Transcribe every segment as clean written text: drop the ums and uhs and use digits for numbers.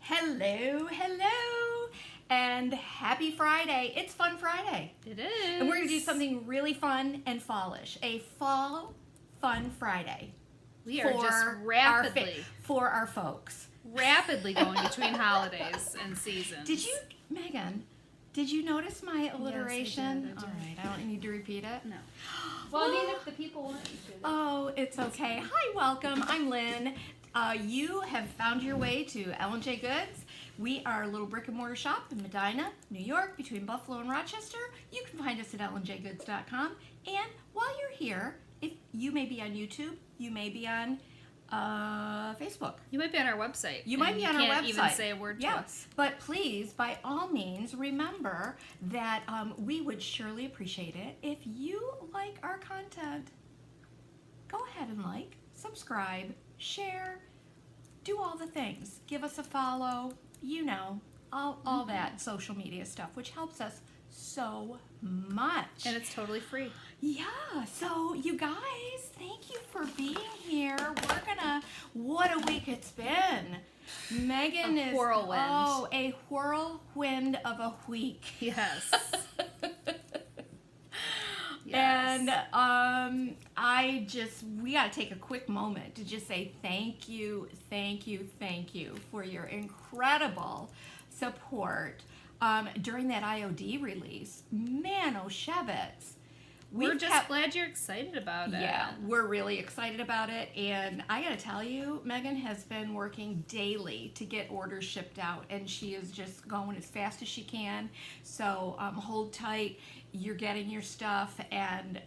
Hello, hello, and happy Friday. It's Fun Friday. It is. And we're going to do something really fun and fallish. A fall fun Friday. We are just for our folks. Rapidly going between holidays and seasons. Megan, did you notice my alliteration? Yes, I did. All right, I don't need to repeat it. No. Well, I mean, if the people want you to. Oh, it's okay. Hi, welcome. I'm Lynn. You have found your way to L&J Goods. We are a little brick and mortar shop in Medina, New York, between Buffalo and Rochester. You can find us at lnjgoods.com. And while you're here, if you may be on YouTube, you may be on Facebook. You might be on our website. You might be on our website. You can't even say a word to us. But please, by all means, remember that we would surely appreciate it if you like our content. Go ahead and like, subscribe, share, do all the things. Give us a follow, all that social media stuff, which helps us so much. And it's totally free. Yeah, so you guys, thank you for being here. What a week it's been. Megan is whirlwind. Oh, a whirlwind of a week. Yes. And we got to take a quick moment to just say thank you for your incredible support during that IOD release. Man, oh, Shevitz. We're just glad you're excited about it. Yeah, we're really excited about it. And I got to tell you, Megan has been working daily to get orders shipped out, and she is just going as fast as she can. So hold tight. You're getting your stuff, and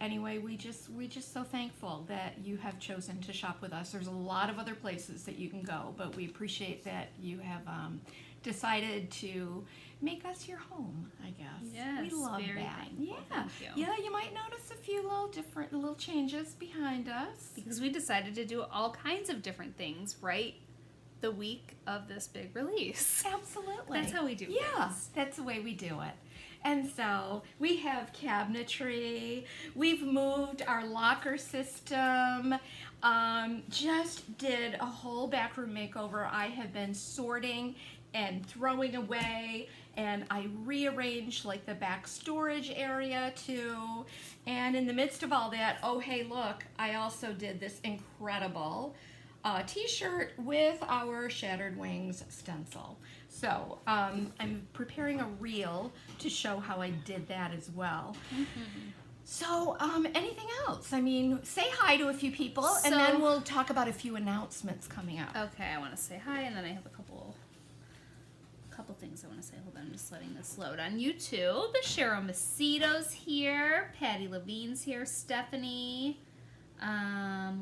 anyway, we just so thankful that you have chosen to shop with us. There's a lot of other places that you can go, but we appreciate that you have decided to make us your home, I guess. Yes, we love very that. thankful. Yeah, Thank you. yeah. You might notice a few little changes behind us because we decided to do all kinds of different things right the week of this big release. Absolutely. That's how we do Yeah, things. that's the way we do it. And so we have cabinetry. We've moved our locker system. Just did a whole backroom makeover. I have been sorting and throwing away, and I rearranged like the back storage area too. And in the midst of all that, oh hey look, I also did this incredible t-shirt with our Shattered Wings stencil. So I'm preparing a reel to show how I did that as well. Mm-hmm. So anything else? I mean, say hi to a few people, and then we'll talk about a few announcements coming up. Okay, I want to say hi, and then I have a couple things I want to say. Hold on, I'm just letting this load on YouTube. Cheryl Macedo's here. Patty Levine's here. Stephanie.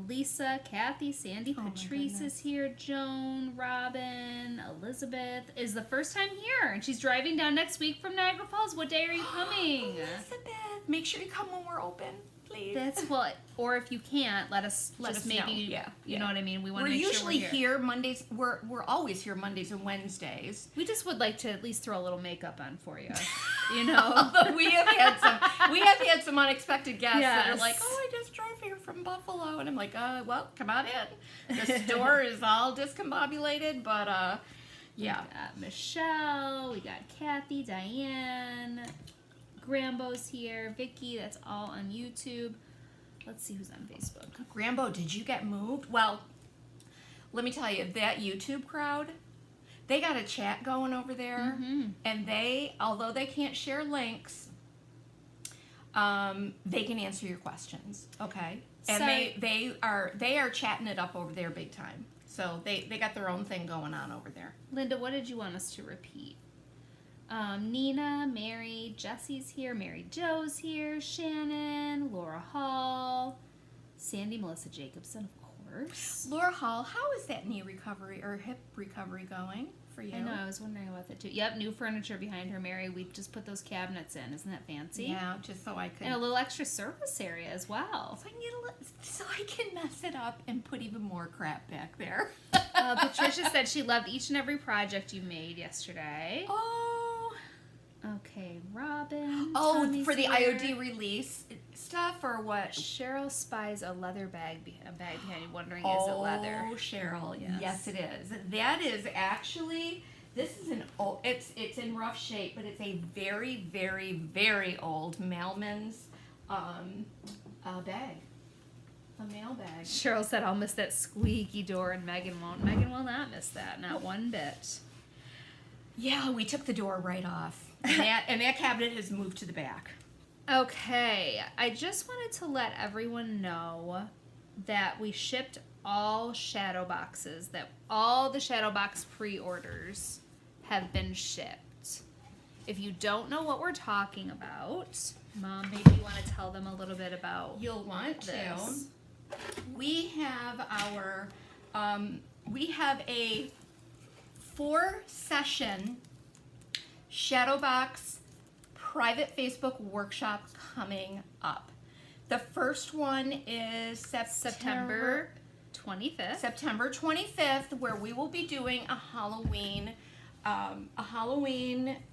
Lisa, Kathy, Sandy, Patrice is here. Joan, Robin, Elizabeth is the first time here, and she's driving down next week from Niagara Falls. What day are you coming? Elizabeth, make sure you come when we're open, please. That's what. Or if you can't, let us know. Yeah, you know what I mean. We want to we're make usually sure we're here Mondays. We're always here Mondays and Wednesdays. We just would like to at least throw a little makeup on for you. You know, we have had some unexpected guests that are like, oh, I just drove here from Buffalo, and I'm like, well, come on in. The store is all discombobulated, but yeah. We got Michelle, we got Kathy, Diane, Grambo's here, Vicky. That's all on YouTube. Let's see who's on Facebook. Grambo, did you get moved? Well, let me tell you, that YouTube crowd, they got a chat going over there, and although they can't share links, they can answer your questions. Okay, and they are chatting it up over there big time. So they got their own thing going on over there. Linda, what did you want us to repeat? Nina, Mary, Jesse's here, Mary Jo's here, Shannon, Laura Hall, Sandy, Melissa Jacobson, of course. Laura Hall, how is that knee recovery or hip recovery going for you? I know, I was wondering about that too. Yep, new furniture behind her, Mary. We just put those cabinets in. Isn't that fancy? Yeah, just so I could. And a little extra service area as well. So I can mess it up and put even more crap back there. Patricia said she loved each and every project you made yesterday. Oh. Okay, Robin. Oh, Tommy's for the here. IOD release, stuff or what? Cheryl spies a leather bag, behind you, wondering is it leather? Oh, Cheryl, Yes. yes it is. That is actually, this is it's in rough shape, but it's a very, very, very old mailman's bag. A mail bag. Cheryl said, I'll miss that squeaky door, and Megan won't. Megan will not miss that, not one bit. Yeah, we took the door right off. And that cabinet has moved to the back. Okay, I just wanted to let everyone know that we shipped all shadow boxes, that all the shadow box pre-orders have been shipped. If you don't know what we're talking about, Mom, maybe you want to tell them a little bit about You'll want this. to. We have a 4-session shadow box private Facebook workshop coming up. The first one is September 25th. September 25th, where we will be doing a Halloween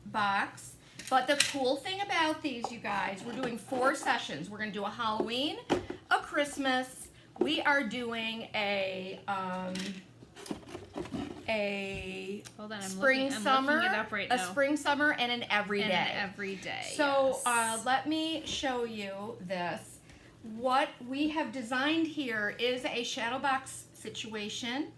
box. But the cool thing about these, you guys, we're doing 4 sessions. We're going to do a Halloween, a Christmas. We are doing a Hold on, I'm spring, summer, looking it up right a now. spring, summer, and an everyday. And an everyday. So yes. let me show you this. What we have designed here is a shadow box situation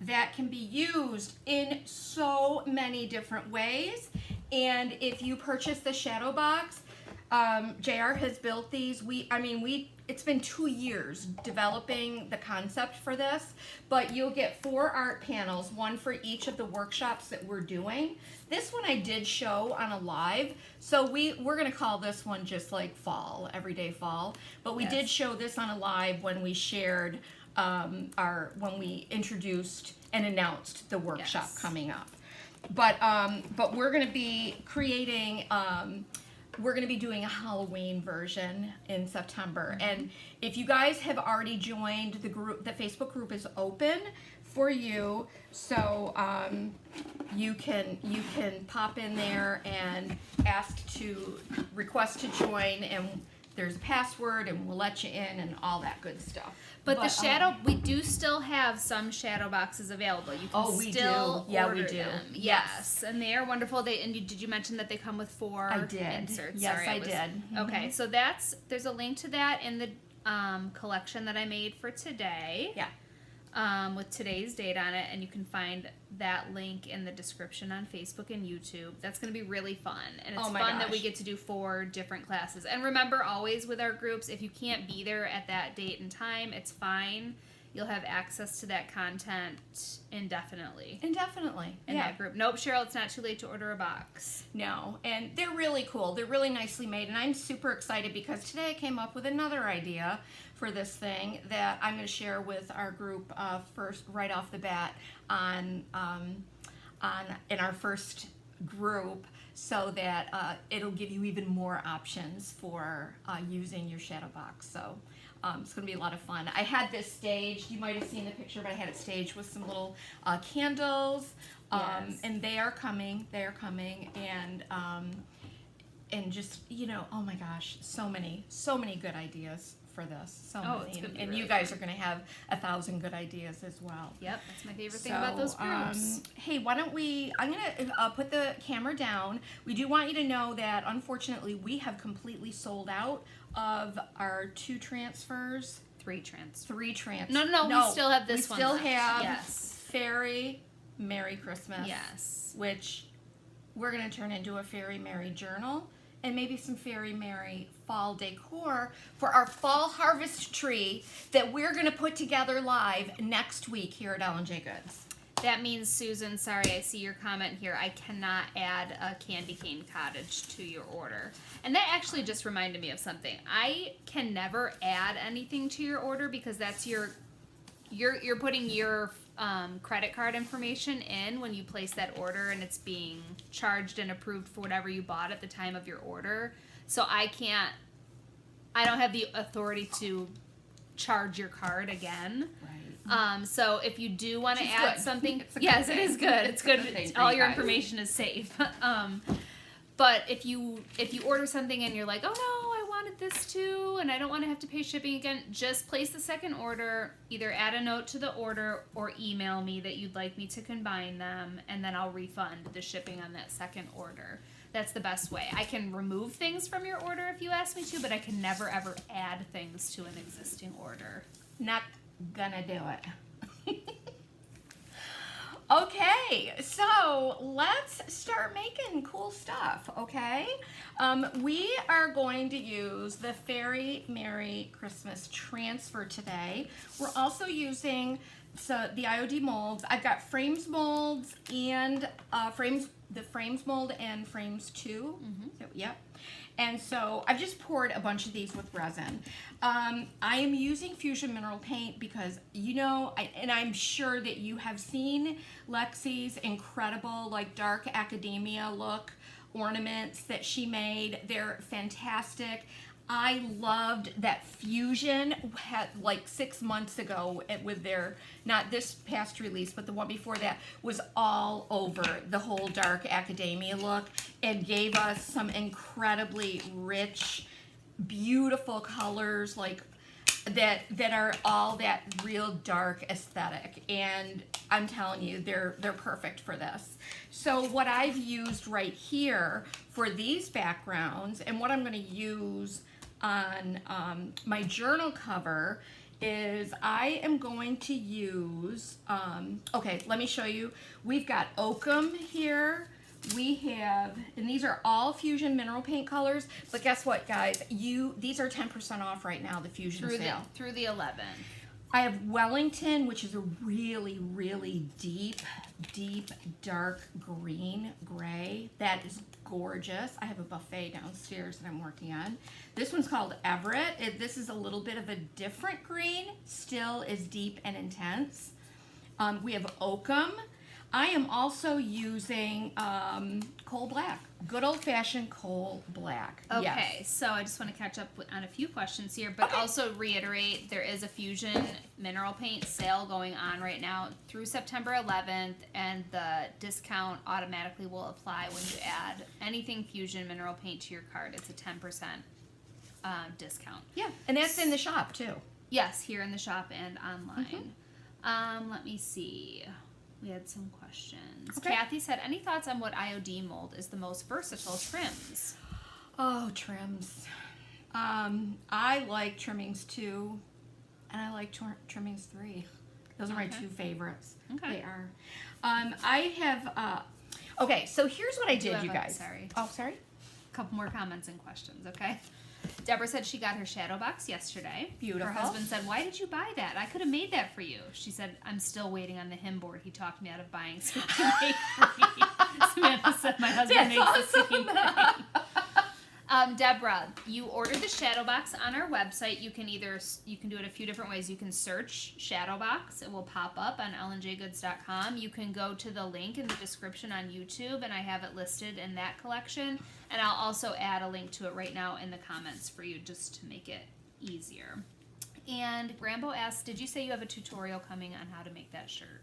that can be used in so many different ways. And if you purchase the shadow box, JR has built these. It's been 2 years developing the concept for this, but you'll get 4 art panels, 1 for each of the workshops that we're doing. This one I did show on a live, so we're gonna call this one just like fall, everyday fall. But we did show this on a live when we shared when we introduced and announced the workshop coming up. But we're gonna be creating. We're going to be doing a Halloween version in September. And if you guys have already joined the group, the Facebook group is open for you. So you can pop in there and request to join, and there's a password, and we'll let you in and all that good stuff. But the shadow, we do still have some shadow boxes available. You can still order them. Yes, and they are wonderful. Did you mention that they come with 4 inserts? Yes, Sorry, I did. Mm-hmm. Okay, so there's a link to that in the collection that I made for today. Yeah. With today's date on it, and you can find that link in the description on Facebook and YouTube. That's going to be really fun, and it's fun that we get to do 4 different classes. And remember, always with our groups, if you can't be there at that date and time, it's fine. You'll have access to that content indefinitely. In that group. Nope, Cheryl, it's not too late to order a box. No, and they're really cool. They're really nicely made, and I'm super excited because today I came up with another idea for this thing that I'm going to share with our group first, right off the bat, in our first group, so that it'll give you even more options for using your shadow box. So it's going to be a lot of fun. I had this staged. You might have seen the picture, but I had it staged with some little candles. And they are coming. And just, oh my gosh, so many good ideas for this. It's gonna be and really you guys are going to have 1,000 good ideas as well. Yep, that's my favorite thing about those groups. Hey, why don't I'm going to put the camera down. We do want you to know that, unfortunately, we have completely sold out of our 2 transfers. 3 transfers. 3 transfers. No, we still have this one. We still left. have Fairy Merry Christmas. Yes. Which we're going to turn into a Fairy Merry journal, and maybe some Fairy Merry fall decor for our fall harvest tree that we're going to put together live next week here at L&J Goods. That means, Susan, sorry, I see your comment here. I cannot add a candy cane cottage to your order. And that actually just reminded me of something. I can never add anything to your order because that's you're putting your credit card information in when you place that order, and it's being charged and approved for whatever you bought at the time of your order. So I don't have the authority to charge your card again. Right. So if you do want to add something, yes, it is good. It's good. All your information is safe. But if you order something and you're like, oh no, I wanted with this too, and I don't want to have to pay shipping again. Just place the second order, either add a note to the order or email me that you'd like me to combine them, and then I'll refund the shipping on that second order. That's the best way. I can remove things from your order if you ask me to, but I can never ever add things to an existing order. Not gonna do it. Okay, so let's start making cool stuff, okay? We are going to use the Fairy Merry Christmas transfer today. We're also using the IOD molds. I've got frames molds and the frames mold and frames too. So, yep. And so I've just poured a bunch of these with resin. I am using Fusion Mineral Paint because, you know, and I'm sure that you have seen Lexi's incredible, like, dark academia look ornaments that she made. They're fantastic. I loved that Fusion had like 6 months ago with their, not this past release, but the one before that was all over the whole dark academia look and gave us some incredibly rich, beautiful colors like that are all that real dark aesthetic. And I'm telling you, they're perfect for this. So what I've used right here for these backgrounds and what I'm going to use on my journal cover is I am going to use, okay, let me show you. We've got Oakum here. We have, and these are all Fusion Mineral Paint colors, but guess what, guys? These are 10% off right now, the Fusion sale. Through the 11th. I have Wellington, which is a really, really deep, dark green gray. That is gorgeous. I have a buffet downstairs that I'm working on. This one's called Everett. This is a little bit of a different green, still is deep and intense. We have Oakum. I am also using coal black, good old-fashioned coal black. Okay, yes. So I just want to catch up on a few questions here, but also reiterate there is a Fusion Mineral Paint sale going on right now through September 11th, and the discount automatically will apply when you add anything Fusion Mineral Paint to your cart. It's a 10% discount. Yeah, and that's in the shop too. Yes, here in the shop and online. Let me see. We had some questions. Okay. Kathy said, any thoughts on what IOD mold is the most versatile trims? Oh, trims. I like trimmings 2, and I like trimmings 3. Those are my 2 favorites. Okay. They are. I have, okay, so here's what I did, you guys. Sorry. Oh, sorry? A couple more comments and questions, okay? Deborah said she got her shadow box yesterday. Beautiful. Her husband said, why did you buy that? I could have made that for you. She said, I'm still waiting on the hymn board. He talked me out of buying so he can make for me. Samantha said my husband makes the same thing. Deborah, you ordered the shadow box on our website. You can do it a few different ways. You can search shadow box. It will pop up on ellenjgoods.com. You can go to the link in the description on YouTube, and I have it listed in that collection. And I'll also add a link to it right now in the comments for you just to make it easier. And Grambo asked, did you say you have a tutorial coming on how to make that shirt?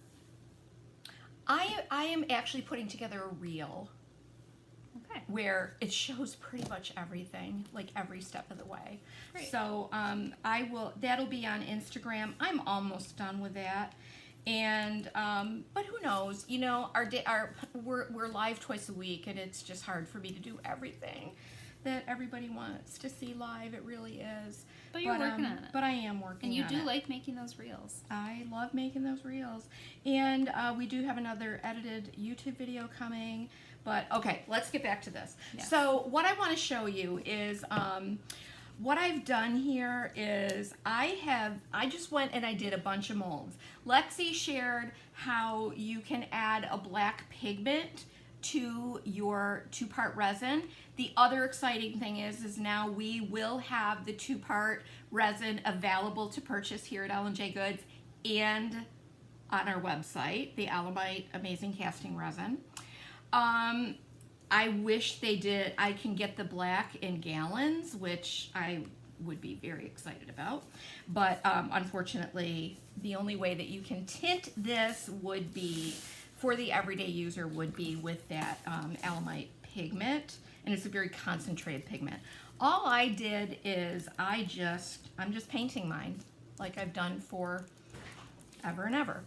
I am actually putting together a reel. Okay. Where it shows pretty much everything, like every step of the way. Great. So that'll be on Instagram. I'm almost done with that. And but who knows? You know, we're live twice a week, and it's just hard for me to do everything that everybody wants to see live. It really is. But you're working on it. But I am working on it. And you do like making those reels. I love making those reels. And we do have another edited YouTube video coming. But okay, let's get back to this. Yes. So what I want to show you is what I've done here is I just went and I did a bunch of molds. Lexi shared how you can add a black pigment to your 2-part resin. The other exciting thing is now we will have the 2-part resin available to purchase here at L&J Goods and on our website, the Alamite Amazing Casting Resin. I wish they did. I can get the black in gallons, which I would be very excited about. But unfortunately, the only way that you can tint this would be, for the everyday user, would be with that Alamite pigment. And it's a very concentrated pigment. all I did is I'm just painting mine like I've done for ever and ever.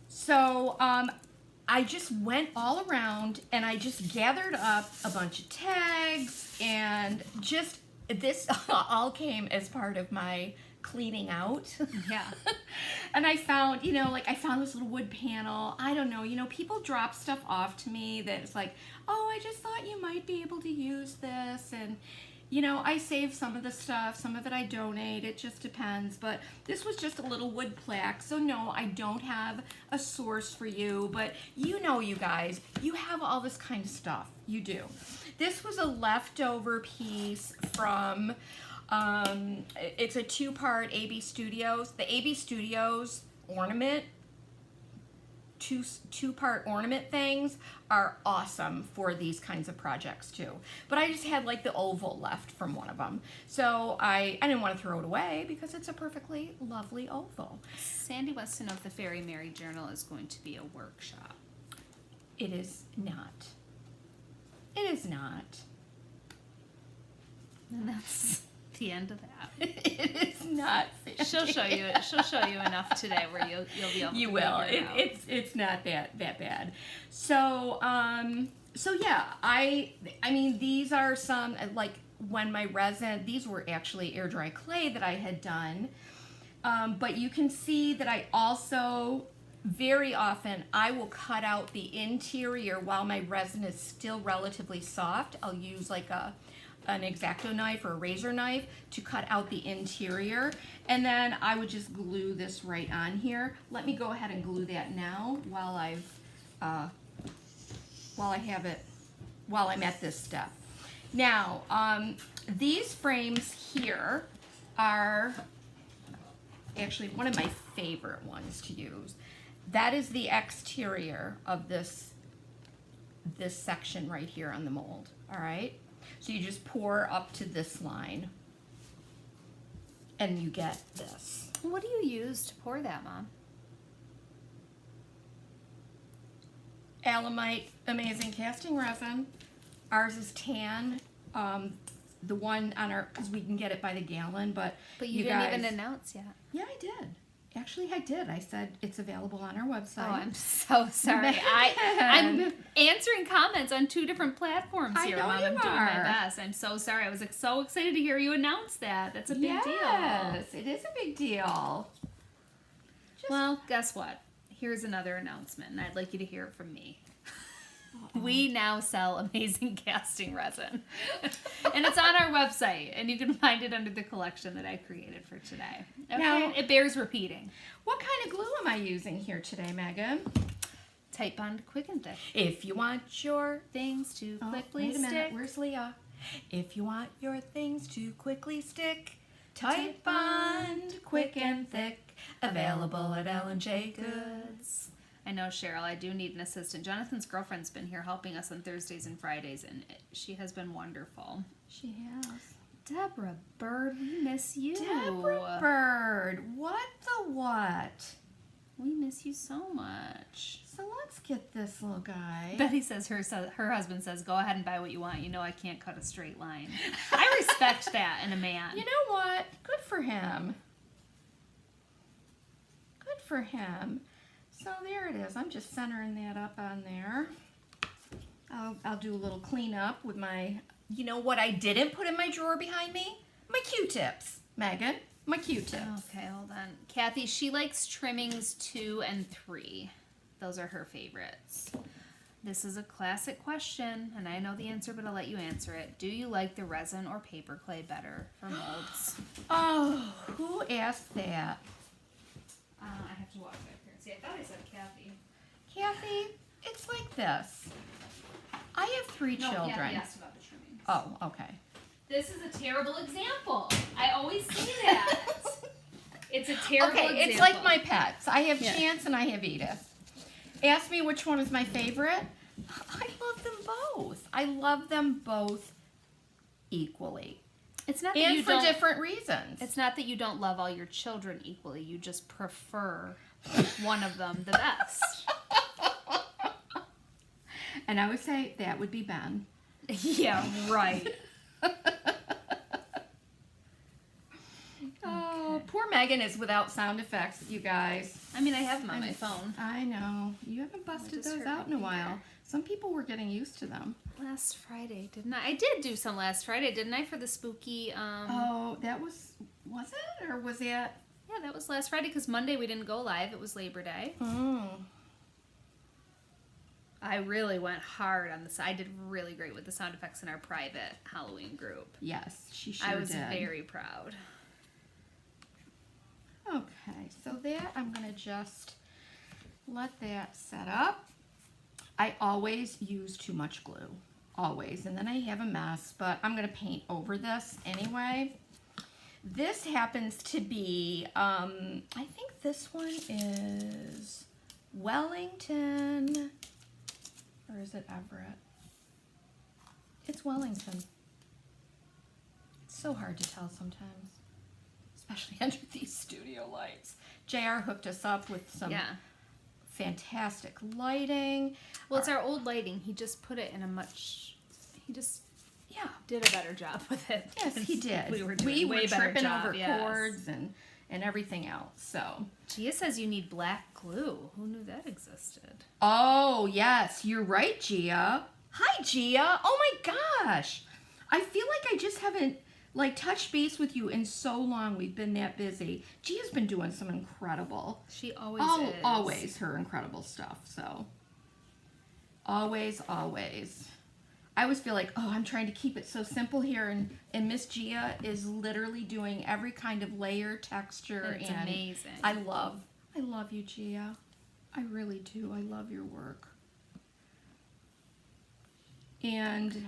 So I just went all around and I just gathered up a bunch of tags, and just this all came as part of my cleaning out. Yeah. And I found, I found this little wood panel. I don't know, people drop stuff off to me that it's like, oh, I just thought you might be able to use this. And, I save some of the stuff, some of it I donate. It just depends. But this was just a little wood plaque. So no, I don't have a source for you. But you guys, you have all this kind of stuff. You do. This was a leftover piece from... it's a two-part AB Studios. The AB Studios ornament, two-part ornament things are awesome for these kinds of projects too. But I just had like the oval left from one of them. So I didn't want to throw it away because it's a perfectly lovely oval. Sandy wants to know if the Fairy Mary Journal is going to be a workshop. It is not. It is not. And that's the end of that. It is not. She'll show you enough today where you'll be able to You will. figure it out. It's not that bad. So yeah, I mean these are some, like when my resin, these were actually air dry clay that I had done. But you can see that I also very often I will cut out the interior while my resin is still relatively soft. I'll use like an X-Acto knife or a razor knife to cut out the interior, and then I would just glue this right on here. Let me go ahead and glue that now while I'm at this step. Now, these frames here are actually one of my favorite ones to use. That is the exterior of this section right here on the mold, all right? So you just pour up to this line, and you get this. What do you use to pour that, Mom? Alamite Amazing Casting Resin. Ours is tan. The one on our, because we can get it by the gallon, but you didn't even announce yet. Yeah, I did. Actually, I did. I said it's available on our website. Oh, I'm so sorry. I'm answering comments on 2 different platforms here, Mom. I'm doing my best. I'm so sorry. I was so excited to hear you announce that. That's a big deal. Yes, it is a big deal. Well, guess what? Here's another announcement, and I'd like you to hear it from me. We now sell Amazing Casting Resin. And it's on our website, and you can find it under the collection that I created for today. Okay? Now, it bears repeating. What kind of glue am I using here today, Megan? Tight Bond Quick and Thick. If you want your Things to quickly wait a minute. stick. Where's Leah? If you want your things to quickly stick, Tight Bond Quick and Thick, available at L&J Goods. I know, Cheryl, I do need an assistant. Jonathan's girlfriend's been here helping us on Thursdays and Fridays, and she has been wonderful. She has. Deborah Bird, we miss you. Deborah Bird, what the what? We miss you so much. So let's get this little guy. Betty says her husband says, go ahead and buy what you want. You know I can't cut a straight line. I respect that in a man. You know what? Good for him. Good for him. So there it is. I'm just centering that up on there. I'll do a little cleanup with my, you know what I didn't put in my drawer behind me? My Q-tips, Megan. My Q-tips. Okay, hold on. Kathy, she likes trimmings 2 and 3. Those are her favorites. This is a classic question, and I know the answer, but I'll let you answer it. Do you like the resin or paper clay better for molds? Oh, who asked that? I have to walk back here. See, I thought I said Kathy. Kathy, it's like this. I have 3 children. Kathy asked about the trimmings. Oh, okay. This is a terrible example. I always say that. It's a terrible example. Okay, it's like my pets. I have Yeah. Chance and I have Edith. Ask me which one is my favorite. I love them both. I love them both equally. It's not that And you for don't, different reasons. It's not that you don't love all your children equally. You just prefer one of them the best. And I would say that would be Ben. Yeah, right. Poor Megan is without sound effects, you guys. I mean, I have them on my phone. I know. You haven't busted just those hurt out my in a while. finger. Some people were getting used to them. Last Friday, didn't I? I did do some last Friday, didn't I, for the spooky, Oh, that was it? Or was that? Yeah, that was last Friday, because Monday we didn't go live. It was Labor Day. Oh. I really went hard on this. I did really great with the sound effects in our private Halloween group. Yes, she sure I was did. very proud. Okay, so that I'm going to just let that set up. I always use too much glue, always, and then I have a mess, but I'm going to paint over this anyway. This happens to be, I think this one is Wellington, or is it Everett? It's Wellington. It's so hard to tell sometimes, especially under these studio lights. JR hooked us up with some fantastic lighting. Well, it's our old lighting. He just put it in a much, he just did a better job with it. Yes, he did. We were doing way better tripping job, over cords and everything else. So Gia says you need black glue. Who knew that existed? oh yes, you're right, Gia. Hi, Gia. Oh my gosh, I feel like I just haven't like touched base with you in so long. We've been that busy. Gia's been doing some incredible. She always is. Always her incredible stuff. So always. I always feel like, oh, I'm trying to keep it so simple here, and Miss Gia is literally doing every kind of layer, texture, It's and amazing. I love you, Gia. I really do. I love your work. And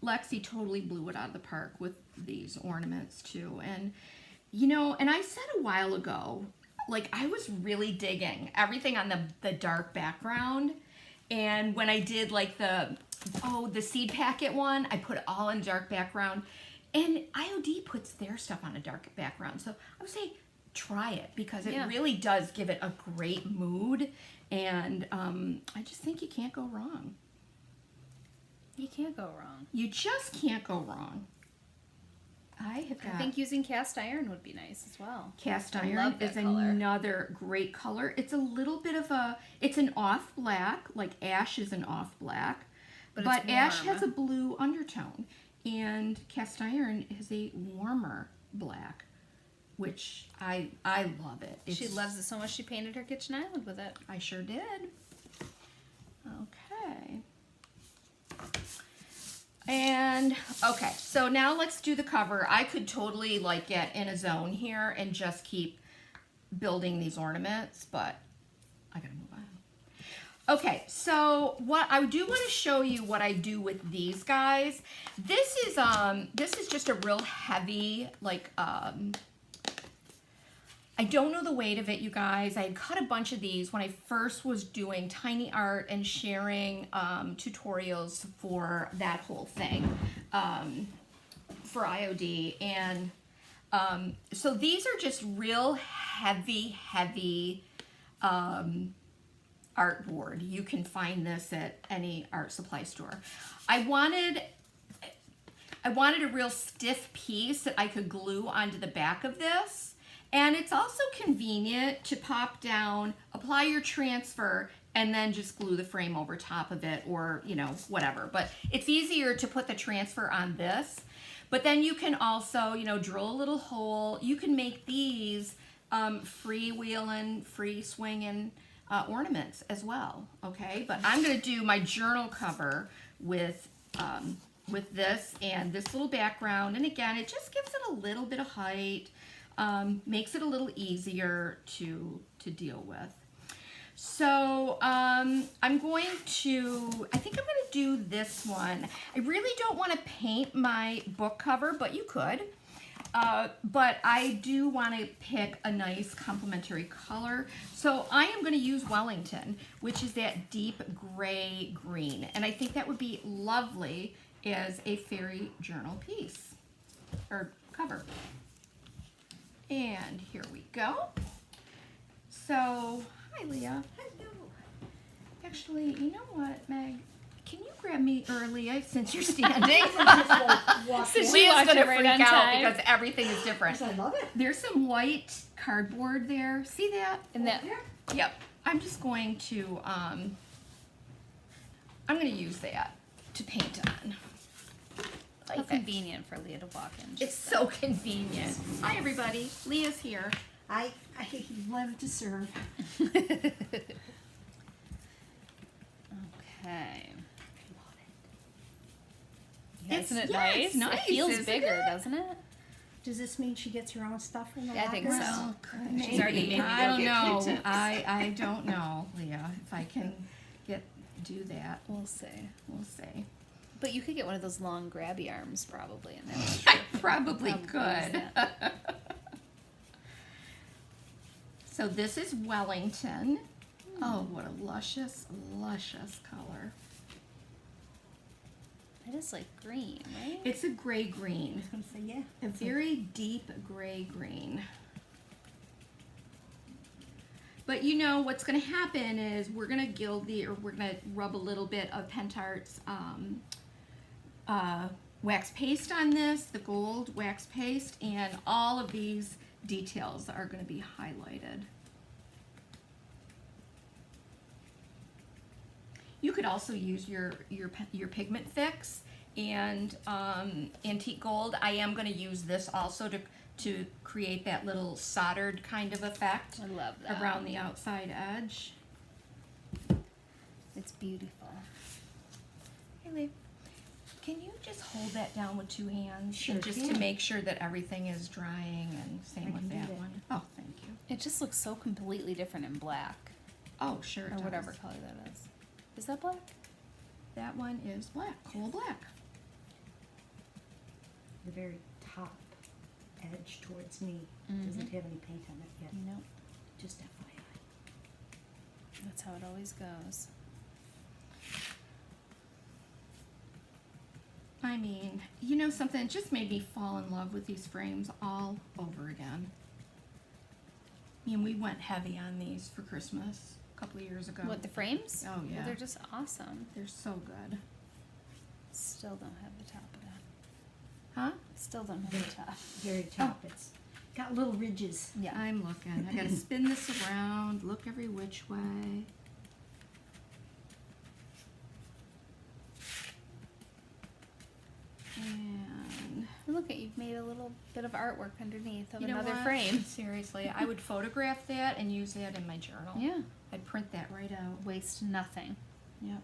Lexi totally blew it out of the park with these ornaments too. And you know, and I said a while ago, like I was really digging everything on the dark background. And when I did like the seed packet one, I put it all in dark background. And IOD puts their stuff on a dark background. So I would say try it because it really does give it a great mood. And I just think you can't go wrong. You can't go wrong. You just can't go wrong. I think using cast iron would be nice as well. Cast iron is color. Another great color. It's a little bit of it's an off black, like ash is an off black, but ash has a blue undertone, and cast iron is a warmer black, which I love it. She loves it so much she painted her kitchen island with it. I sure did. Okay. And okay, so now let's do the cover. I could totally like get in a zone here and just keep building these ornaments, but I gotta move on. Okay, so what I do want to show you what I do with these guys. This is just a real heavy, like I don't know the weight of it, you guys. I had cut a bunch of these when I first was doing tiny art and sharing tutorials for that whole thing for IOD. And so these are just real heavy artboard. You can find this at any art supply store. I wanted a real stiff piece that I could glue onto the back of this. And it's also convenient to pop down, apply your transfer, and then just glue the frame over top of it, or, you know, whatever. But it's easier to put the transfer on this. But then you can also, you know, drill a little hole. You can make these freewheeling, free swinging ornaments as well, okay? But I'm going to do my journal cover with this and this little background. And again, it just gives it a little bit of height. Makes it a little easier to deal with. So I think I'm going to do this one. I really don't want to paint my book cover, but you could. But I do want to pick a nice complementary color. So I am going to use Wellington, which is that deep gray green. And I think that would be lovely as a fairy journal piece or cover. And here we go. So, hi Leah. Hello. Actually, you know what, Meg? Can you grab me early since you're standing? Since Leah's walked gonna in right freak on out time. because everything is different. I love it. There's some white cardboard there. See that? And that Yep. I'm just going to I'm going to use that to paint on. how convenient for Leah to walk in. It's so convenient. Hi everybody. Leah's here. I love to serve. Okay. It's- Isn't it yeah, nice? it's nice, It feels isn't bigger, it? doesn't it? Does this mean she gets her own stuff in the Yeah, I think lockers? so. Maybe. She's already made me I go don't get know. Q-tips. I don't know, Leah. If I can do that, We'll see. we'll see. But you could get one of those long grabby arms probably in there. I probably Probably could. use So this is Wellington. Oh, what a luscious, luscious color. It is like green, right? It's a gray green, I was gonna say, yeah. a very deep gray green. But you know what's going to happen is we're going to we're going to rub a little bit of Pentart's wax paste on this, the gold wax paste, and all of these details are going to be highlighted. You could also use your pigment fix and antique gold. I am going to use this also to create that little soldered kind of effect I love that. around the outside edge. It's beautiful. Hey, Lee, can you just hold that down with two hands? Sure And just can. to make sure that everything is drying, and I same with can do that that. one. Oh, thank you. It just looks so completely different in black. Oh, sure it Or does. whatever color that is. Is that black? That one is black, coal black. The very top edge towards me doesn't have any paint on it yet. Nope. Just FYI. That's how it always goes. I mean, you know something? It just made me fall in love with these frames all over again. I mean, we went heavy on these for Christmas a couple of years ago. What, the frames? Oh, yeah. Well, they're just awesome. They're so good. Still don't have the top of that. Huh? Still don't have the top. Very top. It's got little ridges. Yeah. I'm looking. I gotta spin this around, look every which way. And Look at, you've made a little bit of artwork underneath of you know another what? frame. Seriously, I would photograph that and use that in my journal. Yeah. I'd print that right out. Waste nothing. Yep.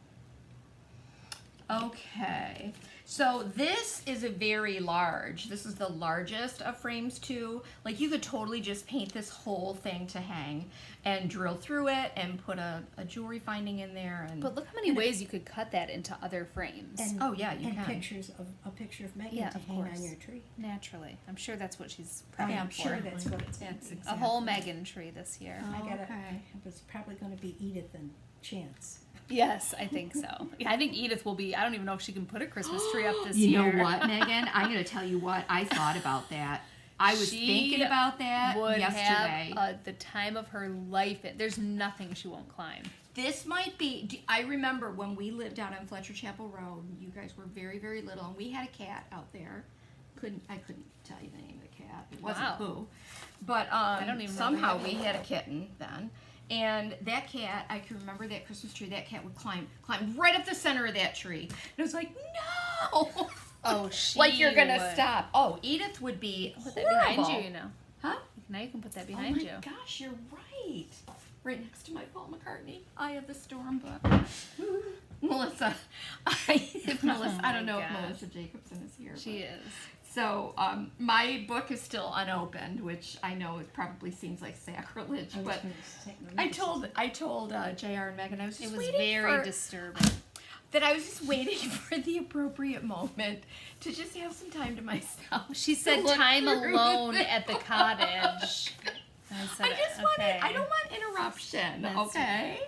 Okay, so this is a very large. This is the largest of frames too. Like you could totally just paint this whole thing to hang and drill through it and put a jewelry finding in there. And But look how many ways you could cut that into other frames. And, Oh, yeah, you and can. pictures of a picture of Megan Yeah, to of hang course. on your tree. Naturally. I'm sure that's what she's I'm prepping for. sure that's what it's That's gonna be. A whole Megan tree this year. Oh, I gotta. okay. It was probably going to be Edith and Chance. Yes, I think so. I think Edith will be, I don't even know if she can put a Christmas tree up this You year. know what, Megan? I'm going to tell you what. I thought about that. I was She thinking about that Would yesterday. have the time of her life. There's nothing she won't climb. This might be. I remember when we lived out on Fletcher Chapel Road. You guys were very, very little, and we had a cat out there. I couldn't tell you the name of the cat. It wasn't Wow. who, but don't even somehow remember we had a kitten then. And that cat, I can remember that Christmas tree. That cat would climb right up the center of that tree. And I was like, no. Oh, she Like you're gonna would. stop. Oh, Edith would be Put that behind horrible. you, you know. Huh? Now you can put that Oh behind my you. gosh, you're right. Right next to my Paul McCartney, Eye of the Storm book. Melissa, Melissa, I don't know if gosh. Melissa Jacobson is here. She but- is. So my book is still unopened, which I know it probably seems like sacrilege, I was but gonna say, no, I told JR and Megan I was just It was waiting very for, disturbing. that I was just waiting for the appropriate moment to just have some time to myself. She said look time through alone this. at the cottage. And I said, I just okay. wanted, I don't want interruption, That's okay?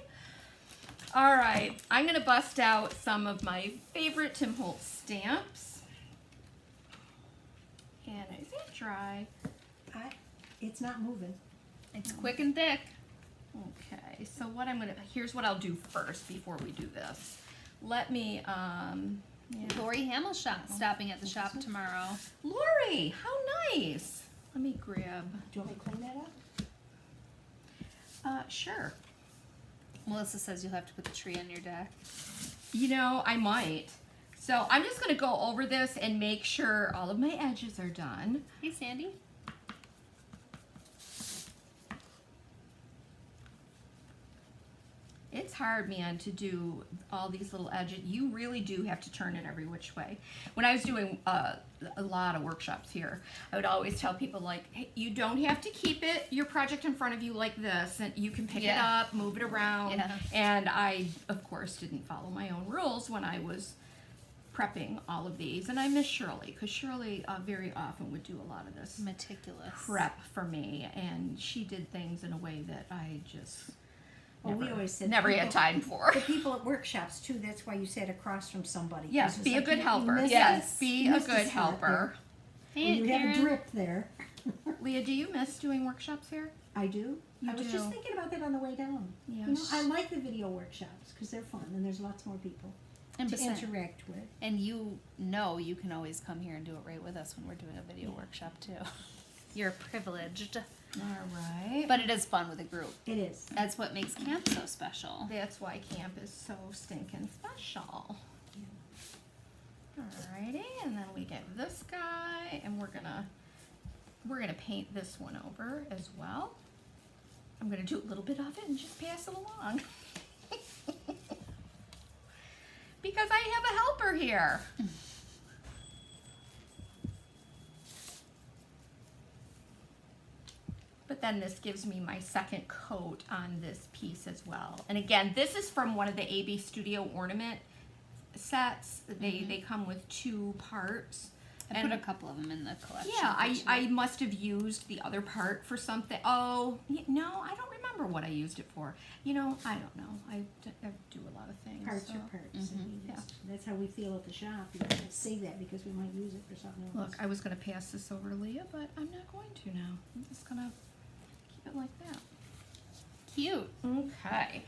All right, I'm gonna bust out some of my favorite Tim Holtz stamps. And is it dry? it's not moving. It's quick and thick. Okay, so what here's what I'll do first before we do this. let me, Lori Hamill's stopping at the shop tomorrow. Lori, how nice. Let me grab, Do you want me to clean that up? sure. Melissa says you'll have to put the tree on your deck. You know, I might. So I'm just gonna go over this and make sure all of my edges are done. Hey, Sandy. It's hard, man, to do all these little edges. You really do have to turn it every which way. When I was doing a lot of workshops here, I would always tell people, like, hey, you don't have to keep your project in front of you like this, and you can pick it up, move it around. Yeah. And I, of course, didn't follow my own rules when I was prepping all of these. And I miss Shirley, because Shirley very often would do a lot of this Meticulous. prep for me, and she did things in a way that I just... Well, we always said never had people- time for. The people at workshops too, that's why you sat across from somebody. Yes, 'Cause it's be a like good you helper. missed Yes, it. be You a missed good spot helper. there. Hey, And you have a Karen. drip there. Leah, do you miss doing workshops here? I do. You I was do. just thinking about that on the way down. Yeah. You know, I like the video workshops because they're fun and there's lots more people And to besides- interact with. And you know you can always come here and do it right with us when we're doing a video workshop too. You're privileged. All right. But it is fun with a group. It is. That's what makes camp so special. That's why camp is so stinking special. Alrighty, and then we get this guy, and we're gonna paint this one over as well. I'm gonna do a little bit of it and just pass it along. Because I have a helper here. But then this gives me my second coat on this piece as well. And again, this is from one of the AB Studio ornament sets. They come with 2 parts. I put a couple of them in the collection. Yeah, for I tonight. must have used the other part for something. Oh, no, I don't remember what I used it for. You know, I don't know. I do a lot of things. Parts so. are parts. I mean, Yeah. that's how we feel at the shop. You know, say that because we might use it for something else. Look, I was going to pass this over to Leah, but I'm not going to now. I'm just going to keep it like that. Cute. Okay.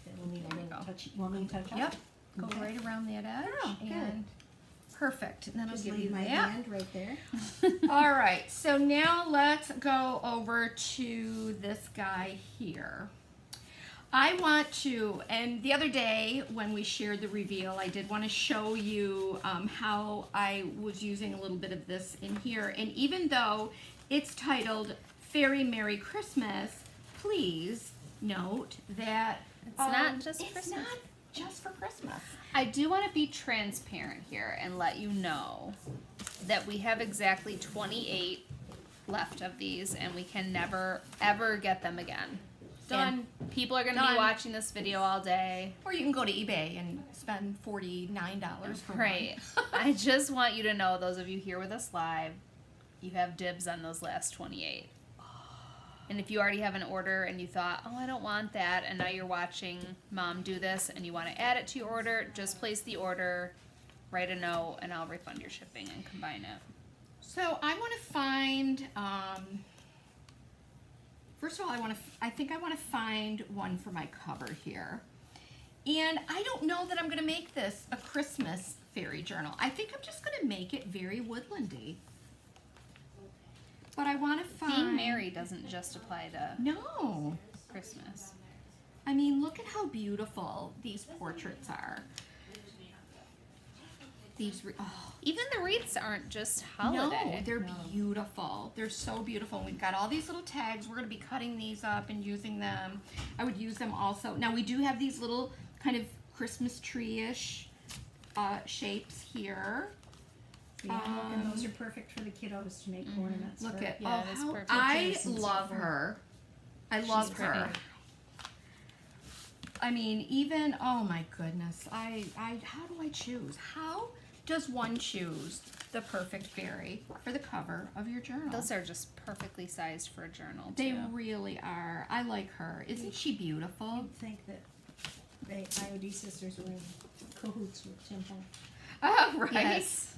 Then we'll need a There we little go. touch. You want me to touch up? Yep. Go Okay. right around that edge. Oh, good. And perfect. And then I'll Just give leave you my that. hand right there. All right. So now let's go over to this guy here. I want to, and the other day when we shared the reveal, I did want to show you how I was using a little bit of this in here. And even though it's titled Fairy Merry Christmas, please note that It's not just it's Christmas. not just for Christmas. I do want to be transparent here and let you know that we have exactly 28 left of these and we can never ever get them again. Done. And people are going to be Done. watching this video all day. Or you can go to eBay and spend $49 for Right. one. I just want you to know, those of you here with us live, you have dibs on those last 28. And if you already have an order and you thought, oh, I don't want that, and now you're watching Mom do this and you want to add it to your order, just place the order, write a note, and I'll refund your shipping and combine it. So I want to find, first of all, I think I want to find one for my cover here. And I don't know that I'm going to make this a Christmas fairy journal. I think I'm just going to make it very woodlandy. But I want to find... Being Merry doesn't just apply to No. Christmas. I mean, look at how beautiful these portraits are. Even the wreaths aren't just holiday. No, they're beautiful. They're so beautiful. We've got all these little tags. We're going to be cutting these up and using them. I would use them also. Now, we do have these little kind of Christmas tree-ish shapes here. Yeah, and those are perfect for the kiddos to make ornaments. Look for. at, Yeah, oh, it is how, perfect. I Pictures and love stuff. her. I love She's her. pretty. I mean, even, oh my goodness, how do I choose? How does one choose the perfect fairy for the cover of your journal? Those are just perfectly sized for a journal, too. They really are. I like her. Isn't she beautiful? You'd think that the IOD sisters were in cahoots with Temple. Oh, right. Yes.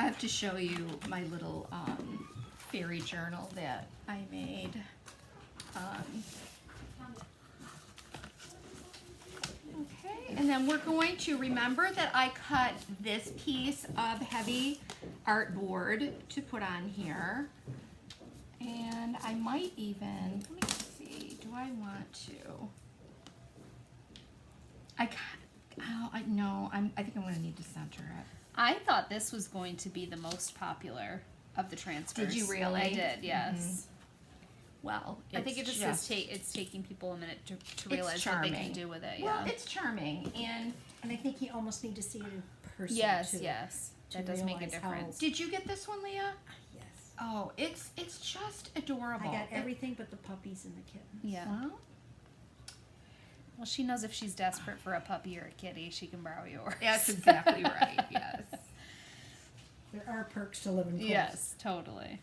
I have to show you my little fairy journal that I made. And then we're going to remember that I cut this piece of heavy artboard to put on here. And I might even, let me see, do I want to? I think I'm gonna need to center it. I thought this was going to be the most popular of the transfers. Did you really? I did, yes. Well, I think it just is it's taking people a minute to realize what they can do with it. Well, Yeah. it's charming, and And I think you almost need to see it in person Yes, too. yes. to That does make a realize how- difference. did you get this one, Leah? Yes. Oh, it's just adorable. I got everything but the puppies and the kittens. Yeah. Well, Well, she knows if she's desperate for a puppy or a kitty, she can borrow yours. that's exactly right. Yes. There are perks to living close. Yes, totally.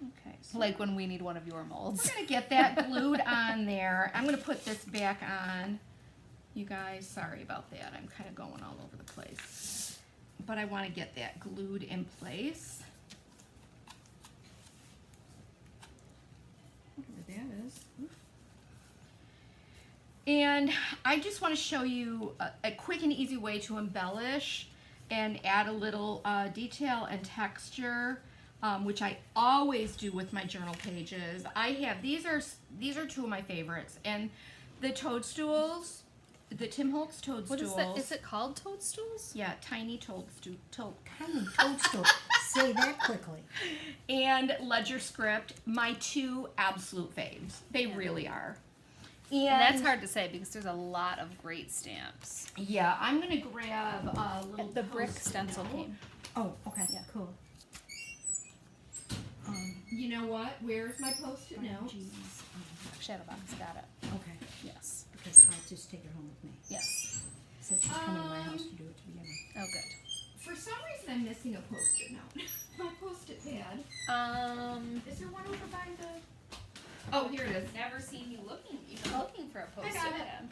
Okay. So Like when we need one of your molds. we're gonna get that glued on there. I'm gonna put this back on. You guys, sorry about that. I'm kind of going all over the place. But I want to get that glued in place. Whatever that is. And I just want to show you a quick and easy way to embellish and add a little detail and texture, which I always do with my journal pages. I have, these are two of my favorites. And the toadstools, the Tim Holtz toadstools. What is that? Is it called toadstools? Yeah, tiny toadstool. Tiny toadstool. Say that quickly. And Ledger Script, my two absolute faves. They Yeah. really are. And that's hard to say because there's a lot of great stamps. Yeah, I'm gonna grab a little. The brick Post-it stencil note. came. Oh, okay. Yeah. Cool. You know what? Where's my post-it note? Geez. Shadow box, got it. Okay. Yes. Because I'll just take it home with me. Yes. Since she's coming to my house to do it to begin with. Oh, good. For some reason, I'm missing a post-it note. My post-it pad. Is there one over by the? Oh, here it is. Never seen you looking for a I post-it got it. pad.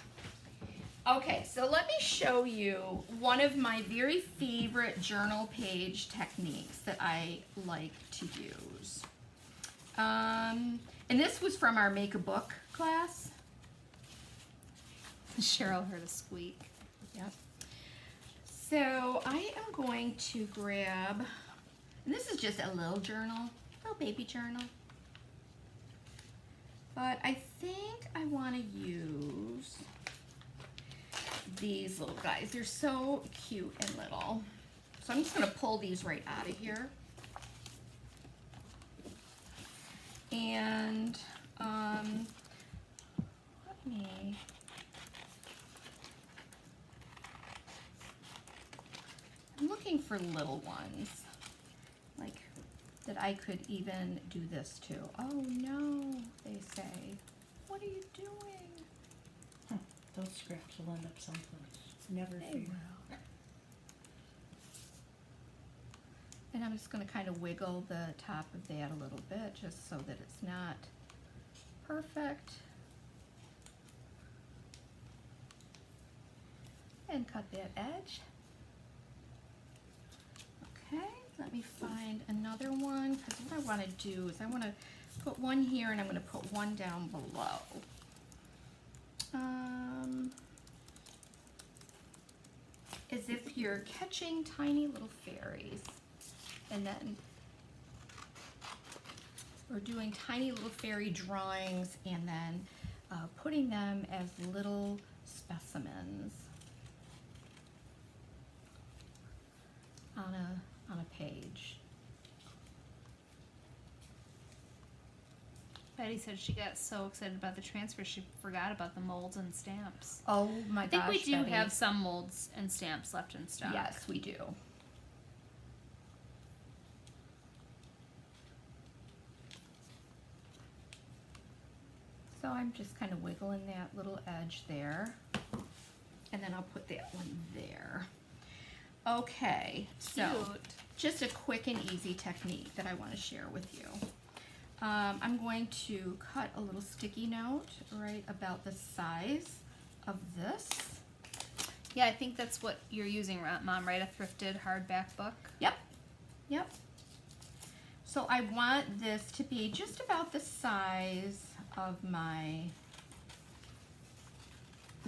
Okay, so let me show you one of my very favorite journal page techniques that I like to use. And this was from our Make a Book class. Cheryl heard a squeak. Yep. So I am going to grab, and this is just a little journal, little baby journal. But I think I want to use these little guys. They're so cute and little. So I'm just going to pull these right out of here. And let me... I'm looking for little ones, like that I could even do this to. Oh no, they say. What are you doing? Those scraps will end up someplace. Never They fear. will. And I'm just going to kind of wiggle the top of that a little bit just so that it's not perfect. And cut that edge. Okay, let me find another one, because what I want to do is I want to put one here and I'm going to put one down below. As if you're catching tiny little fairies, and then we're doing tiny little fairy drawings and then putting them as little specimens on a page. Betty said she got so excited about the transfer she forgot about the molds and stamps. Oh my gosh, I think we do Betty. have some molds and stamps left in stock. Yes, we do. So I'm just kind of wiggling that little edge there. And then I'll put that one there. Okay, so Cute. just a quick and easy technique that I want to share with you. I'm going to cut a little sticky note right about the size of this. Yeah, I think that's what you're using, Mom, right? A thrifted hardback book? Yep, yep. So I want this to be just about the size of my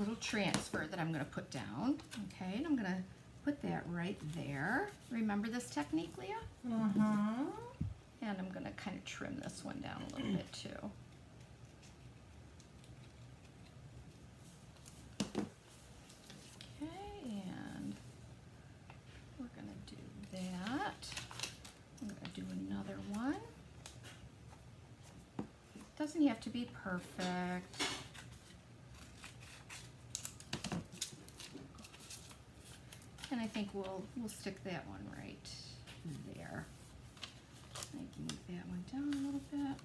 little transfer that I'm going to put down. Okay, and I'm going to put that right there. Remember this technique, Leah? Mm-hmm. And I'm going to kind of trim this one down a little bit too. Okay, and we're going to do that. I'm going to do another one. Doesn't have to be perfect. And I think we'll stick that one right there. I can move that one down a little bit.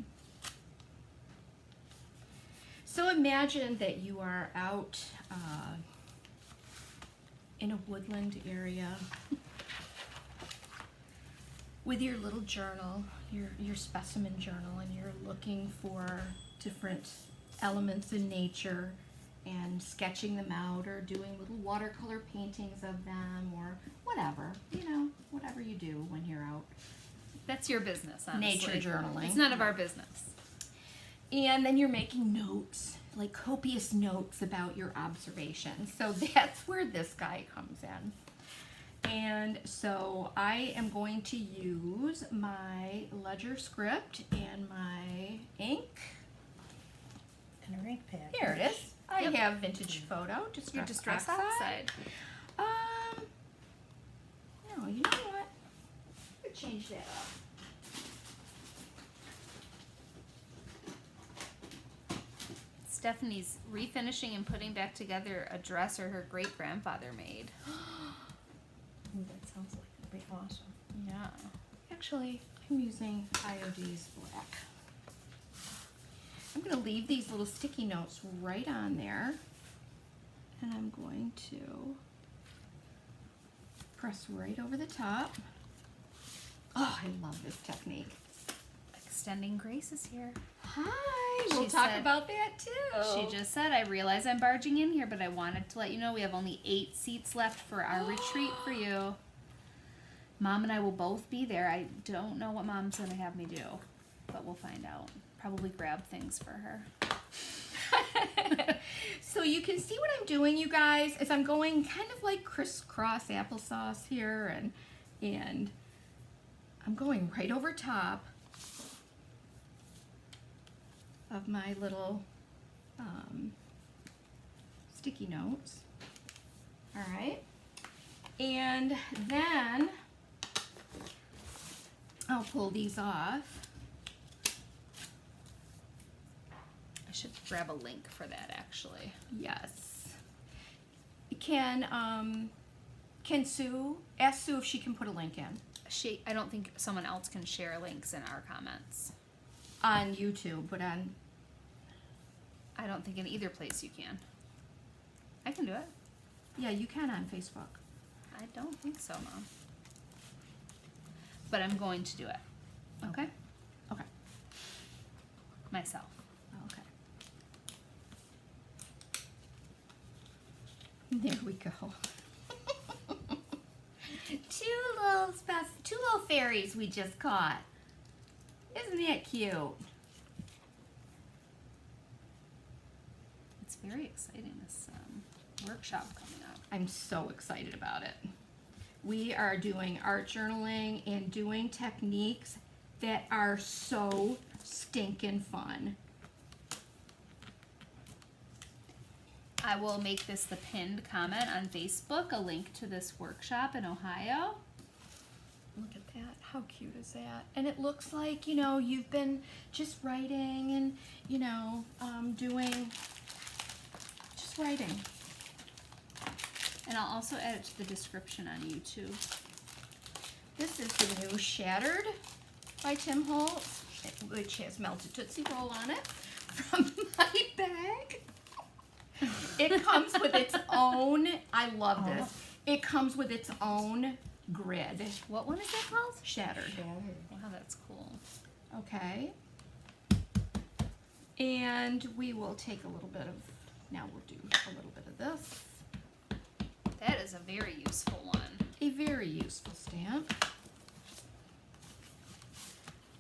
So imagine that you are out in a woodland area with your little journal, your specimen journal, and you're looking for different elements in nature and sketching them out or doing little watercolor paintings of them or whatever, whatever you do when you're out. That's your business, honestly. Nature journaling. It's none of our business. And then you're making notes, like copious notes about your observations. So that's where this guy comes in. And so I am going to use my ledger script and my ink. And a ink pad. Here it is. I Yep. have vintage photo, Your distress oxide. No, you know what? Let's change that up. Stephanie's refinishing and putting back together a dresser her great-grandfather made. Ooh, that sounds like it'd be awesome. Yeah. Actually, I'm using IOD's black. I'm going to leave these little sticky notes right on there. And I'm going to press right over the top. Oh, I love this technique. Extending Grace is here. Hi, She we'll talk said- about that too. She just said, I realize I'm barging in here, but I wanted to let you know we have only 8 seats left for our retreat for you. Mom and I will both be there. I don't know what Mom's going to have me do, but we'll find out. Probably grab things for her. So you can see what I'm doing, you guys, is I'm going kind of like crisscross applesauce here, and I'm going right over top of my little sticky notes. All right, and then I'll pull these off. I should grab a link for that, actually. Yes. Can Sue ask Sue if she can put a link in I don't think someone else can share links in our comments. on YouTube, but on I don't think in either place you can. I can do it. yeah, you can on Facebook. I don't think so, Mom. But I'm going to do it. Okay? Okay. Myself. Okay. There we go. Two little fairies we just caught. Isn't that cute? It's very exciting, this workshop coming up. I'm so excited about it. We are doing art journaling and doing techniques that are so stinking fun. I will make this the pinned comment on Facebook, a link to this workshop in Ohio. Look at that. How cute is that? And it looks like, you've been just writing and, doing, just writing. And I'll also add it to the description on YouTube. This is the new Shattered by Tim Holtz, which has melted Tootsie Roll on it from my bag. It comes with its own, I love this, it comes with its own grid. What one is that called? Shattered. Wow, that's cool. Okay. And we will take a little bit of, now we'll do a little bit of this. That is a very useful one. A very useful stamp.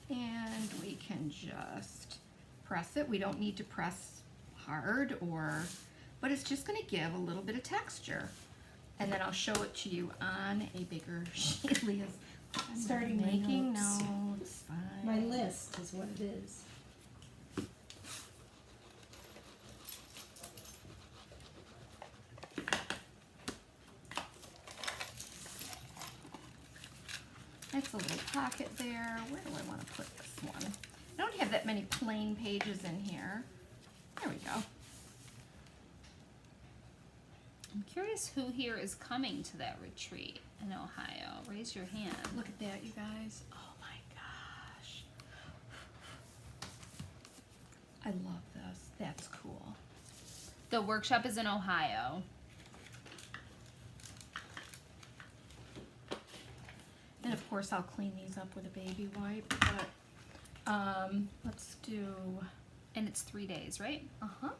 And we can just press it. We don't need to press hard but it's just going to give a little bit of texture. And then I'll show it to you on a bigger sheet. Leah's Starting my making notes. notes. Fine. My list is what it is. It's a little pocket there. Where do I want to put this one? I don't have that many plain pages in here. There we go. I'm curious who here is coming to that retreat in Ohio. Raise your hand. Look at that, you guys. Oh my gosh. I love this. That's cool. The workshop is in Ohio. And of course, I'll clean these up with a baby wipe, but let's do, And it's 3 days, right? uh-huh.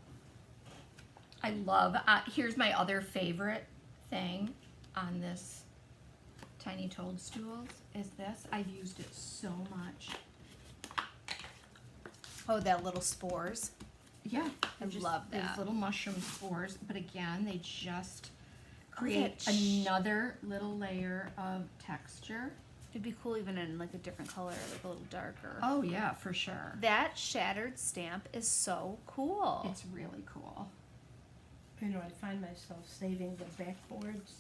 I love, here's my other favorite thing on this Tiny Toadstools is this. I've used it so much. Oh, that little spores. Yeah. I love that. These little mushroom spores, but again, they just create that another little layer of texture. It'd be cool even in like a different color, like a little darker. Oh yeah, for sure. That shattered stamp is so cool. It's really cool. You know, I find myself saving the backboards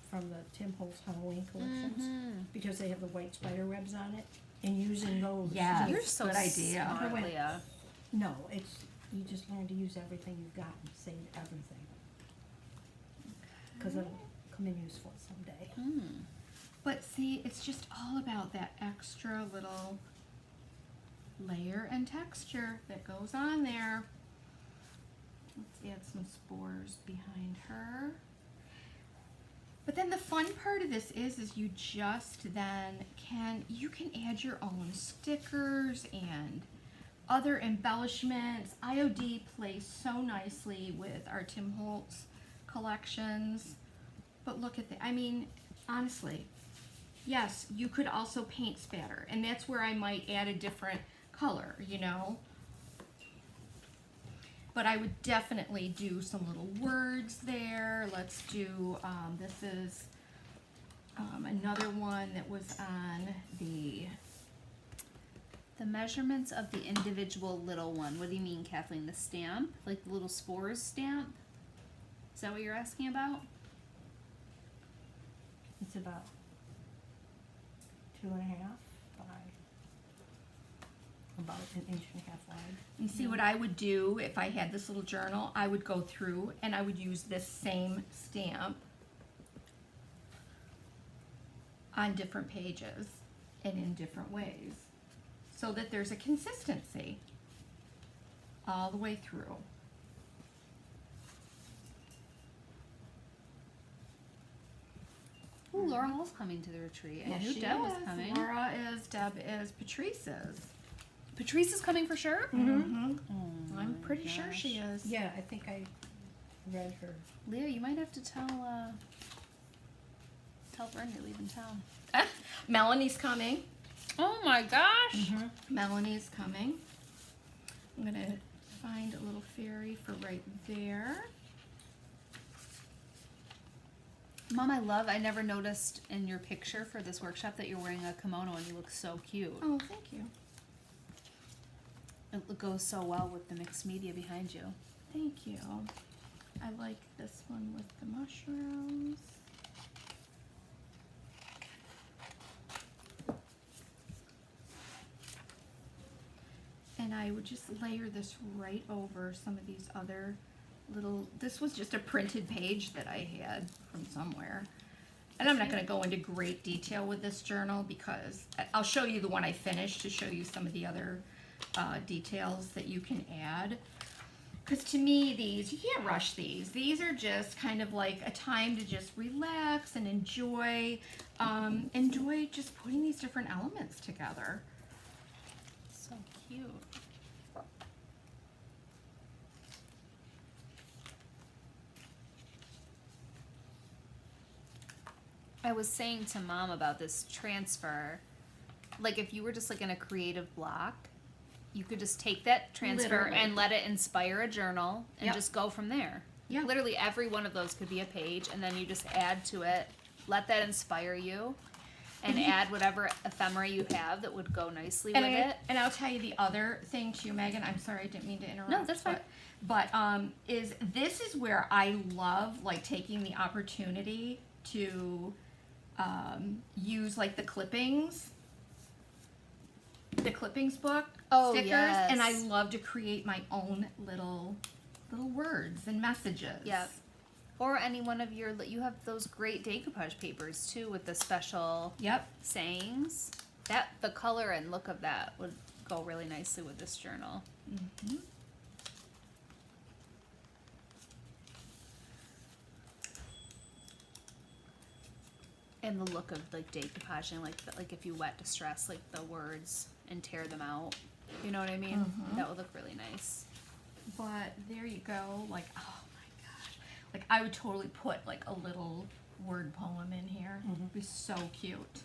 from the Tim Holtz Halloween collections because they have the white spider webs on it, and using those. Yes. You're so Good idea. smart, Wait. Leah. No, it's, you just learn to use everything you've got and save everything. Because it'll come in useful someday. But see, it's just all about that extra little layer and texture that goes on there. Let's add some spores behind her. But then the fun part of this is you just then you can add your own stickers and other embellishments. IOD plays so nicely with our Tim Holtz collections. But look at that. I mean, honestly, yes, you could also paint spatter, and that's where I might add a different color, you know. But I would definitely do some little words there. Let's do, this is another one that was on the, measurements of the individual little one. What do you mean, Kathleen? The stamp? Like the little spores stamp? Is that what you're asking about? It's about 2.5 by about 1.5 inches wide. you see what I would do if I had this little journal? I would go through and I would use this same stamp on different pages and in different ways so that there's a consistency all the way through. Ooh, Laura Hall's coming to the retreat. I Yes, knew she Deb was is. coming. Laura is, Deb is, Patrice's. Patrice is coming for sure? Mm-hmm. Oh I'm my pretty sure gosh. she is. Yeah, I think I read her. Leah, you might have to tell Vern you're leaving town. Melanie's coming. Oh my gosh! Melanie's coming. I'm gonna find a little fairy for right there. Mom, I never noticed in your picture for this workshop that you're wearing a kimono and you look so cute. Oh, thank you. It goes so well with the mixed media behind you. Thank you. I like this one with the mushrooms. And I would just layer this right over some of these other little, this was just a printed page that I had from somewhere. And I'm not going to go into great detail with this journal because I'll show you the one I finished to show you some of the other details that you can add. Because to me, you can't rush these. These are just kind of like a time to just relax and enjoy just putting these different elements together. So cute. I was saying to Mom about this transfer. Like if you were just like in a creative block, you could just take that transfer Literally. and let it inspire a journal and Yep. just go from there. Yeah. Literally every one of those could be a page, and then you just add to it, let that inspire you, and add whatever ephemera you have that would go nicely with it. And I'll tell you the other thing too, Megan. I'm sorry, I didn't mean to interrupt. No, that's fine. But is this is where I love like taking the opportunity to use like the clippings book stickers, yes. and I love to create my own little words and messages. Yep. Or any one of your, you have those great decoupage papers too with the special Yep. sayings. The color and look of that would go really nicely with this journal. Mm-hmm. And the look of like decoupaging, like if you wet distress, like the words and tear them out. You know what I mean? Mhm. That would look really nice. But there you go. Like, oh my gosh. Like, I would totally put like a little word poem in here. It'd be so cute.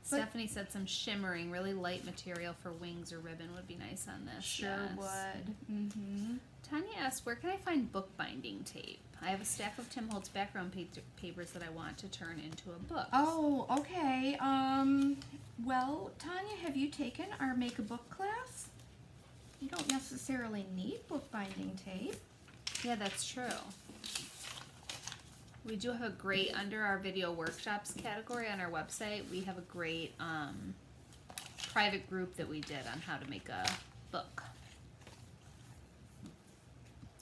Stephanie said some shimmering, really light material for wings or ribbon would be nice on this. Sure Yes. would. Mm-hmm. Tanya asked, where can I find bookbinding tape? I have a stack of Tim Holtz background papers that I want to turn into a book. Oh, okay. Well, Tanya, have you taken our Make a Book class? You don't necessarily need bookbinding tape. Yeah, that's true. We do have a great, under our video workshops category on our website, we have a great private group that we did on how to make a book.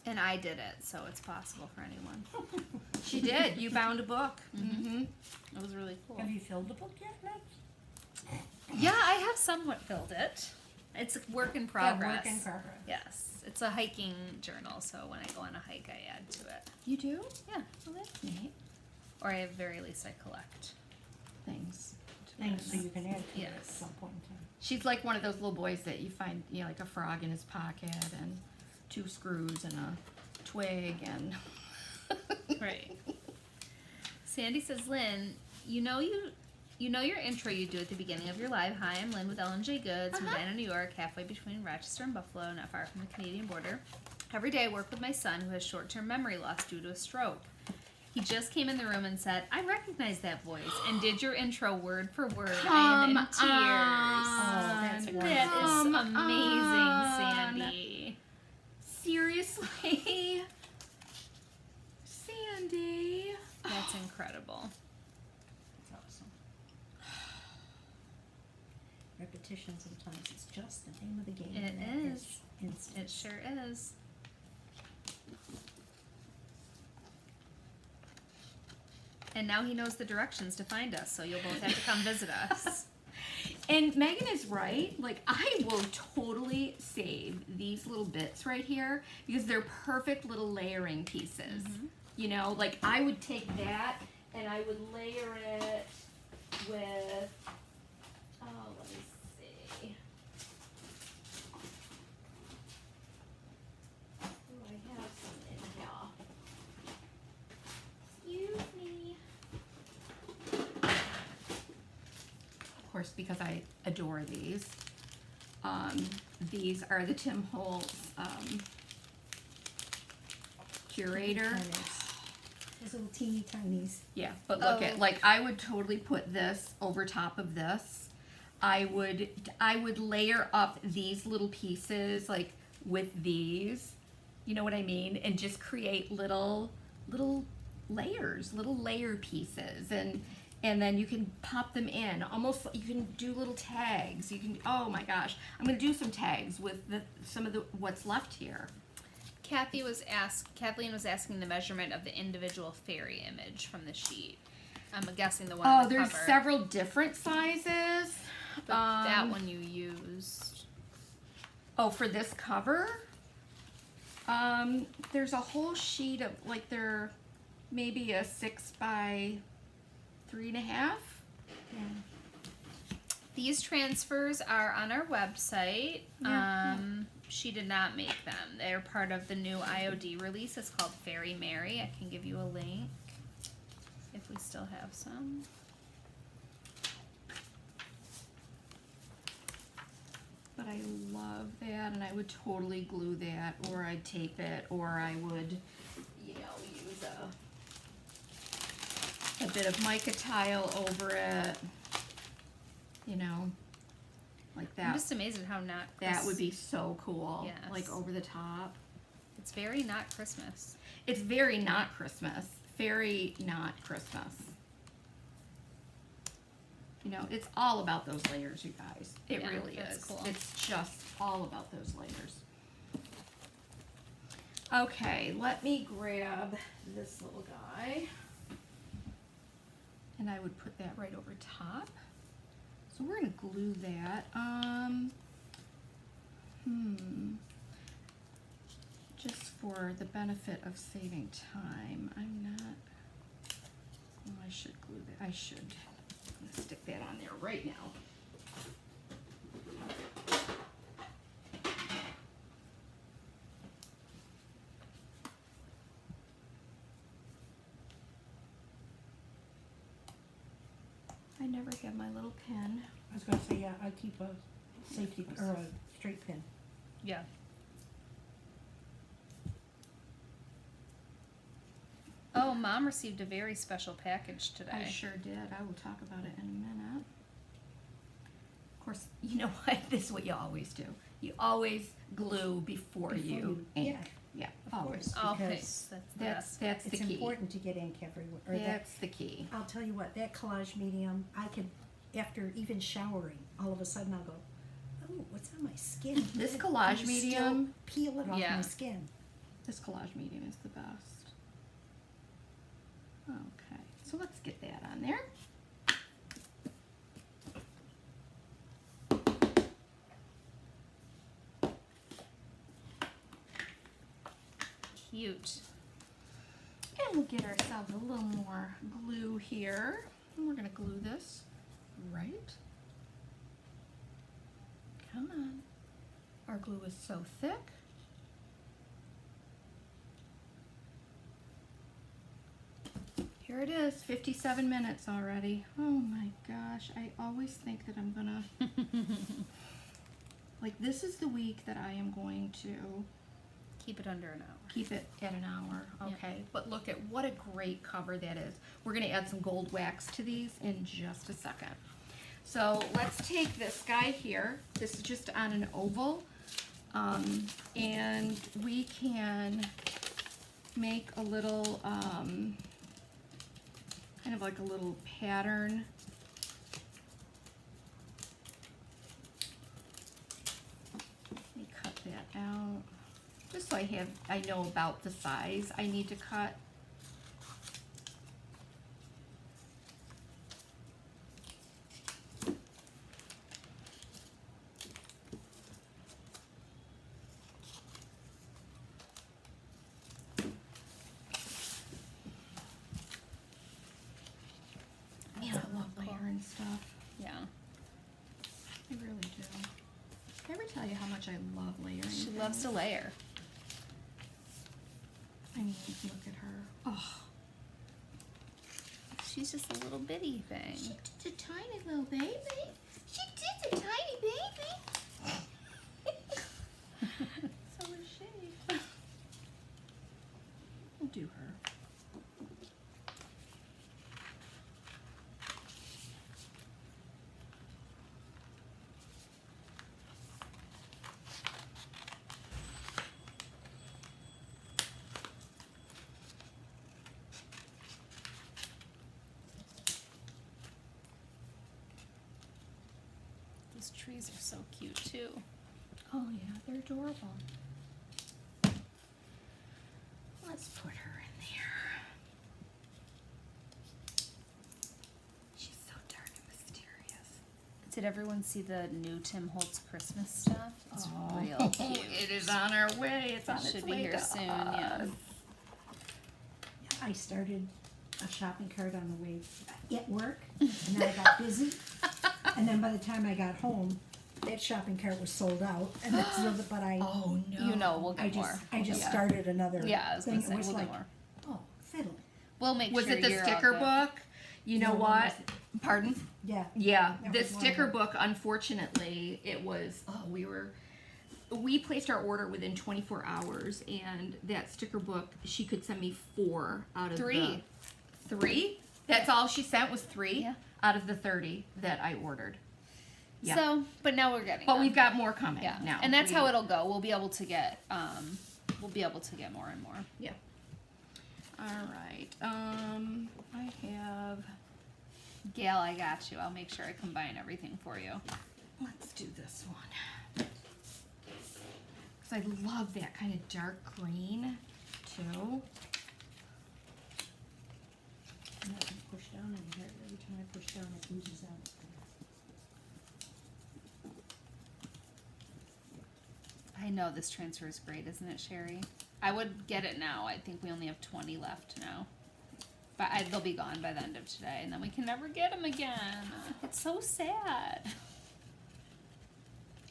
And I did it, so it's possible for anyone. She did. You bound a book. Mm-hmm. It was really cool. Have you filled the book yet, Max? Yeah, I have somewhat filled it. It's a work in progress. Yeah, work in progress. Yes. It's a hiking journal, so when I go on a hike, I add to it. You do? Yeah. Well, that's neat. Or at the very least, I collect. Things. Things so you can add to it at Yes. some point in time. She's like one of those little boys that you find, you know, like a frog in his pocket and 2 screws and a twig and. Right. Sandy says, Lynn, you know your intro you do at the beginning of your live. Hi, I'm Lynn with L&J Goods, Medina, New York, halfway between Rochester and Buffalo, not far from the Canadian border. Every day I work with my son who has short-term memory loss due to a stroke. He just came in the room and said, I recognize that voice, and did your intro word for word. I am in tears. Oh, that's wonderful. That is amazing, Sandy. Seriously? Sandy. That's incredible. That's awesome. Repetition sometimes is just the name of the game. It in that is. instance. It sure is. And now he knows the directions to find us, so you'll both have to come visit us. And Megan is right. Like, I will totally save these little bits right here because they're perfect little layering pieces. You know, like I would take that and I would layer it with, oh, let me see. Oh, I have some in here. Excuse me. Of course, because I adore these. These are the Tim Holtz Curator. Those little teeny tinies. Yeah, but look Oh. at, like, I would totally put this over top of this. I would layer up these little pieces like with these. You know what I mean? And just create little layers, little layer pieces, and then you can pop them in. Almost, you can do little tags. You can, oh my gosh, I'm gonna do some tags with some of the what's left here. Kathleen was asking the measurement of the individual fairy image from the sheet. I'm guessing the one on the there's cover. several different sizes. But that one you used. Oh, for this cover? There's a whole sheet of, like, they're maybe a 6 by 3.5. Yeah. These transfers are on our website. Yeah. She did not make them. They're part of the new IOD release. It's called Fairy Mary. I can give you a link if we still have some. But I love that, and I would totally glue that, or I'd tape it, or I would use a bit of mica tile over it, you know, like I'm that. just amazed at how not. That would be so cool. Yes. Like over the top. It's very not Christmas. It's very not Christmas. Very not Christmas. You know, it's all about those layers, you guys. It Yeah, really that's is. cool. It's just all about those layers. Okay, let me grab this little guy. And I would put that right over top. So we're gonna glue that. Just for the benefit of saving time, I'm not, well, I should glue that, I'm gonna stick that on there right now. I never have my little pen. I was gonna say, yeah, I keep a safety, or a straight pin. Yeah. Oh, Mom received a very special package today. I sure did. I will talk about it in a minute. Of course, you know what? This is what you always do. You always glue before you ink. Yeah, Of always. course. Okay, because That's the it's key. important to get ink everywhere. Or That's the key. I'll tell you what, that collage medium, I could, after even showering, all of a sudden I'll go, oh, what's on my skin? This And collage you still medium- peel it off Yeah. my skin. This collage medium is the best. Okay, so let's get that on there. Cute. And we'll get ourselves a little more glue here. And we're gonna glue this right. Come on. Our glue is so thick. Here it is, 57 minutes already. Oh my gosh, I always think that I'm gonna, like this is the week that I am going to Keep it under an hour. keep it at an hour, Yeah. okay? But look at what a great cover that is. We're gonna add some gold wax to these in just a second. So let's take this guy here. This is just on an oval. And we can make a little, kind of like a little pattern. Let me cut that out. Just so I know about the size I need to cut. Man, I love layering stuff. Yeah. I really do. Did I ever tell you how much I love layering? She things? loves to layer. I mean, look at her. Oh, She's just a little bitty thing. she's just a tiny little baby. She's just a tiny baby. So is she. We'll do her. These trees are so cute too. Oh yeah, they're adorable. Let's put her in there. She's so dark and mysterious. Did everyone see the new Tim Holtz Christmas stuff? It's Oh, real cute. It is on our way. It's on its Should be way here to soon, yeah. us. I started a shopping cart on the way at work, and then I got busy. And then by the time I got home, that shopping cart was sold out. And that's but I, Oh no. You know, we'll get I just, more. I just Yeah. started another Yeah, I was gonna thing. say It was we'll like, get more. oh, fiddle. We'll make Was sure it the you're all sticker good. book? You know No, what? was it? Pardon? Yeah. Yeah, That the was one of sticker them. book, unfortunately, it was, we were, we placed our order within 24 hours, and that sticker book, she could send me 4 out of 3. the 3. That's all she sent was 3 Yeah. out of the 30 that I ordered. Yeah. So, but now we're getting But them. we've got more coming Yeah, now. and that's how it'll go. We'll be able to get more and more. Yeah. All right. I have. Gail, I got you. I'll make sure I combine everything for you. Let's do this one. Because I love that kind of dark green, too. And that can push down in here. Every time I push down, it oozes out. I know this transfer is great, isn't it, Sherry? I would get it now. I think we only have 20 left now. But they'll be gone by the end of today, and then we can never get them again. It's so sad.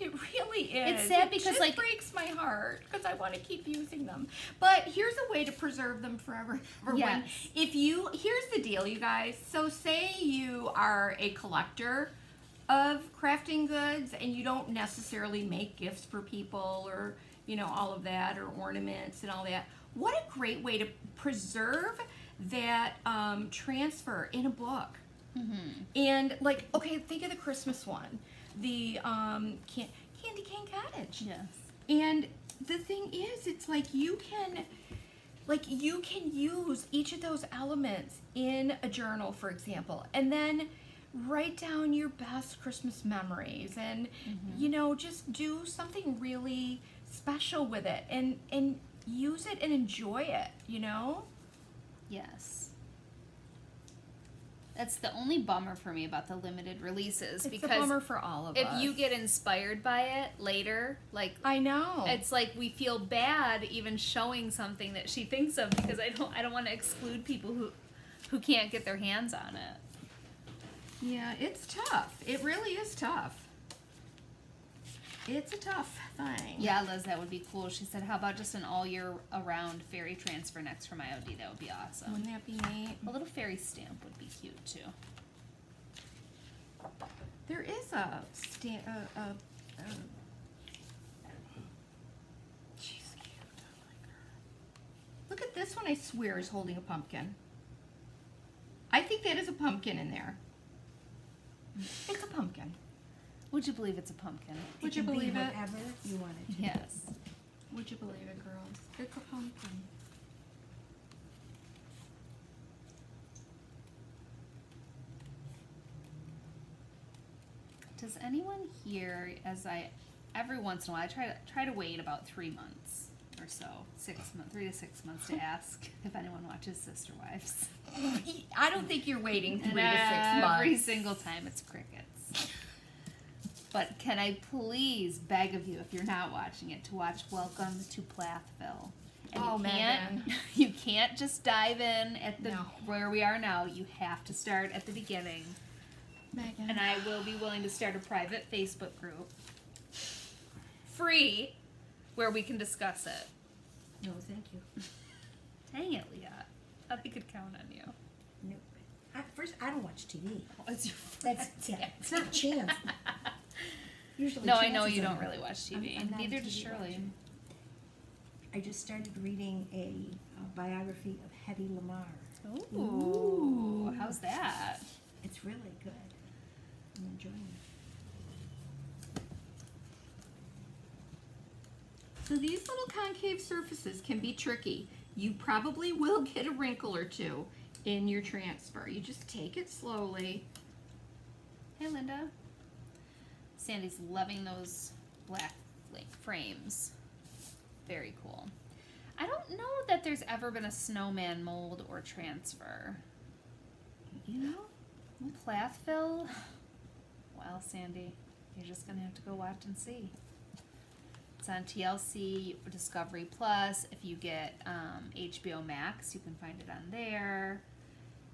It really is. It's sad it because, just like, breaks my heart because I want to keep using them. But here's a way to preserve them forever. Yes. Here's the deal, you guys. So say you are a collector of crafting goods and you don't necessarily make gifts for people or, all of that, or ornaments and all that. What a great way to preserve that transfer in a book. Mm-hmm. And think of the Christmas one, the Candy Cane Cottage. Yes. And the thing is, it's you can use each of those elements in a journal, for example, and then write down your best Christmas memories, and just do something really special with it, and use it and enjoy it. Yes. That's the only bummer for me about the limited releases, It's because a bummer for all of us. if you get inspired by it later, I know. it's we feel bad even showing something that she thinks of, because I don't want to exclude people who can't get their hands on it. Yeah, it's tough. It really is tough. It's a tough thing. Yeah, Liz, that would be cool. She said, how about just an all year around fairy transfer next from IOD? That would be awesome. Wouldn't that be neat? A little fairy stamp would be cute too. There is a she's cute. I like her. Look at this one. I swear is holding a pumpkin. I think that is a pumpkin in there. It's a pumpkin. Would you believe it's a pumpkin? Would you It can believe be it? whatever you want it to. Yes. Would you believe it, girls? It's a pumpkin. Does anyone here, every once in a while, I try to wait about 3 months or so, 3 to 6 months to ask if anyone watches Sister Wives. I don't think you're waiting 3 to 6 And months. every single time it's crickets. But can I please beg of you, if you're not watching it, to watch Welcome to Plathville. And Oh, Megan. Megan. You can't just dive in at No. where we are now. You have to start at the beginning. Megan. And I will be willing to start a private Facebook group, free, where we can discuss it. No, thank you. Dang it, Leah. I thought I could count on you. Nope. First, I don't watch TV. Oh, it's your That's it's not Chance. Usually, No, I Chance know is you on don't it. really watch TV. I'm not a Neither does TV Shirley. watcher. I just started reading a biography of Hedy Lamarr. Ooh, how's that? It's really good. I'm enjoying it. So these little concave surfaces can be tricky. You probably will get a wrinkle or two in your transfer. You just take it slowly. Hey, Linda. Sandy's loving those black frames. Very cool. I don't know that there's ever been a snowman mold or transfer. You know? Plathville? Well, Sandy, you're just going to have to go watch and see. It's on TLC, Discovery Plus. If you get HBO Max, you can find it on there.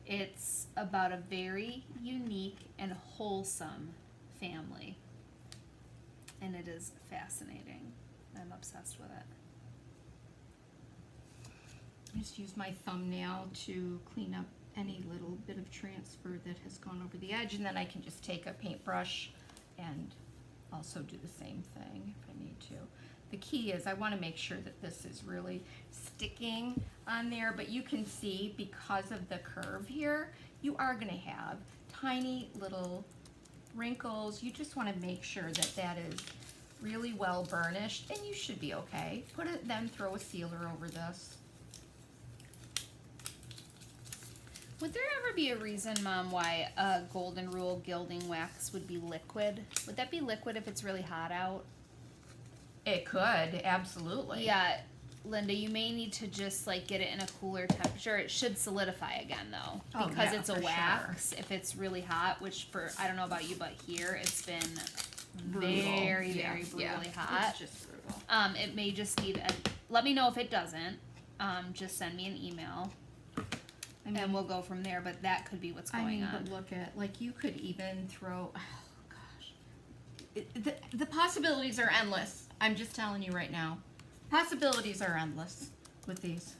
It's about a very unique and wholesome family. And it is fascinating. I'm obsessed with it. I just use my thumbnail to clean up any little bit of transfer that has gone over the edge, and then I can just take a paintbrush and also do the same thing if I need to. The key is I want to make sure that this is really sticking on there, but you can see because of the curve here, you are going to have tiny little wrinkles. You just want to make sure that that is really well burnished, and you should be okay. Put it, then throw a sealer over this. Would there ever be a reason, Mom, why a golden rule gilding wax would be liquid? Would that be liquid if it's really hot out? It could, absolutely. Yeah, Linda, you may need to just like get it in a cooler temperature. It should solidify again though, Oh, because yeah, it's a for wax. If it's really hot, which for I don't know about you, but here it's been Brutal. very, Yeah, very yeah. brutally hot. It's just brutal. It may just need a. Let me know if it doesn't. Just send me an email, I mean, and we'll go from there. But that could be what's going on. but look at, like, you could even throw, oh gosh. The possibilities are endless. I'm just telling you right now. Possibilities are endless with these.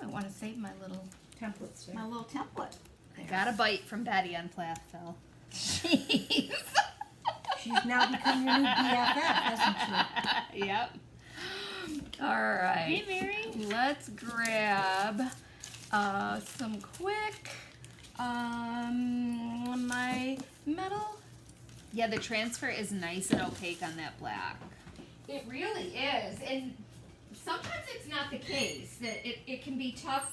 I want to save my little Templates there. little template. I got a bite from Betty on Plathville. Jeez. She's now become your new BFF, hasn't she? Yep. All right. Hey, Mary. Let's grab some quick my metal. Yeah, the transfer is nice and opaque on that black. It really is, and sometimes it's not the case. That it can be tough.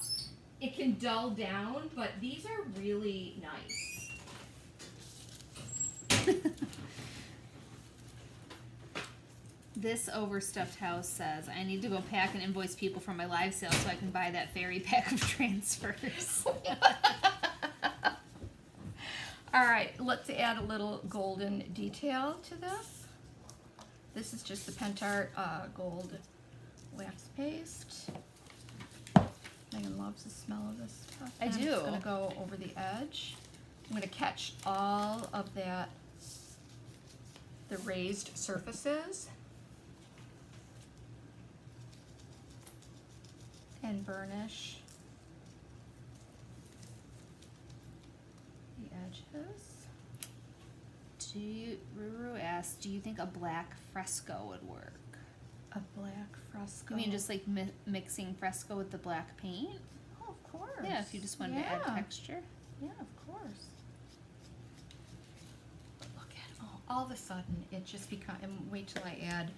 It can dull down, but these are really nice. This overstuffed house says, I need to go pack and invoice people from my live sale so I can buy that fairy pack of transfers. All right, let's add a little golden detail to this. This is just the Pentart gold wax paste. Megan loves the smell of this stuff. I And I'm do. just gonna go over the edge. I'm gonna catch all of that, the raised surfaces. And burnish the edges. Ruru asked, do you think a black fresco would work? A black fresco. You mean just like mixing fresco with the black paint? Oh, of course. Yeah, if you just wanted to add Yeah. texture. Yeah, of course. But look at all of a sudden it just becomes. And wait till I add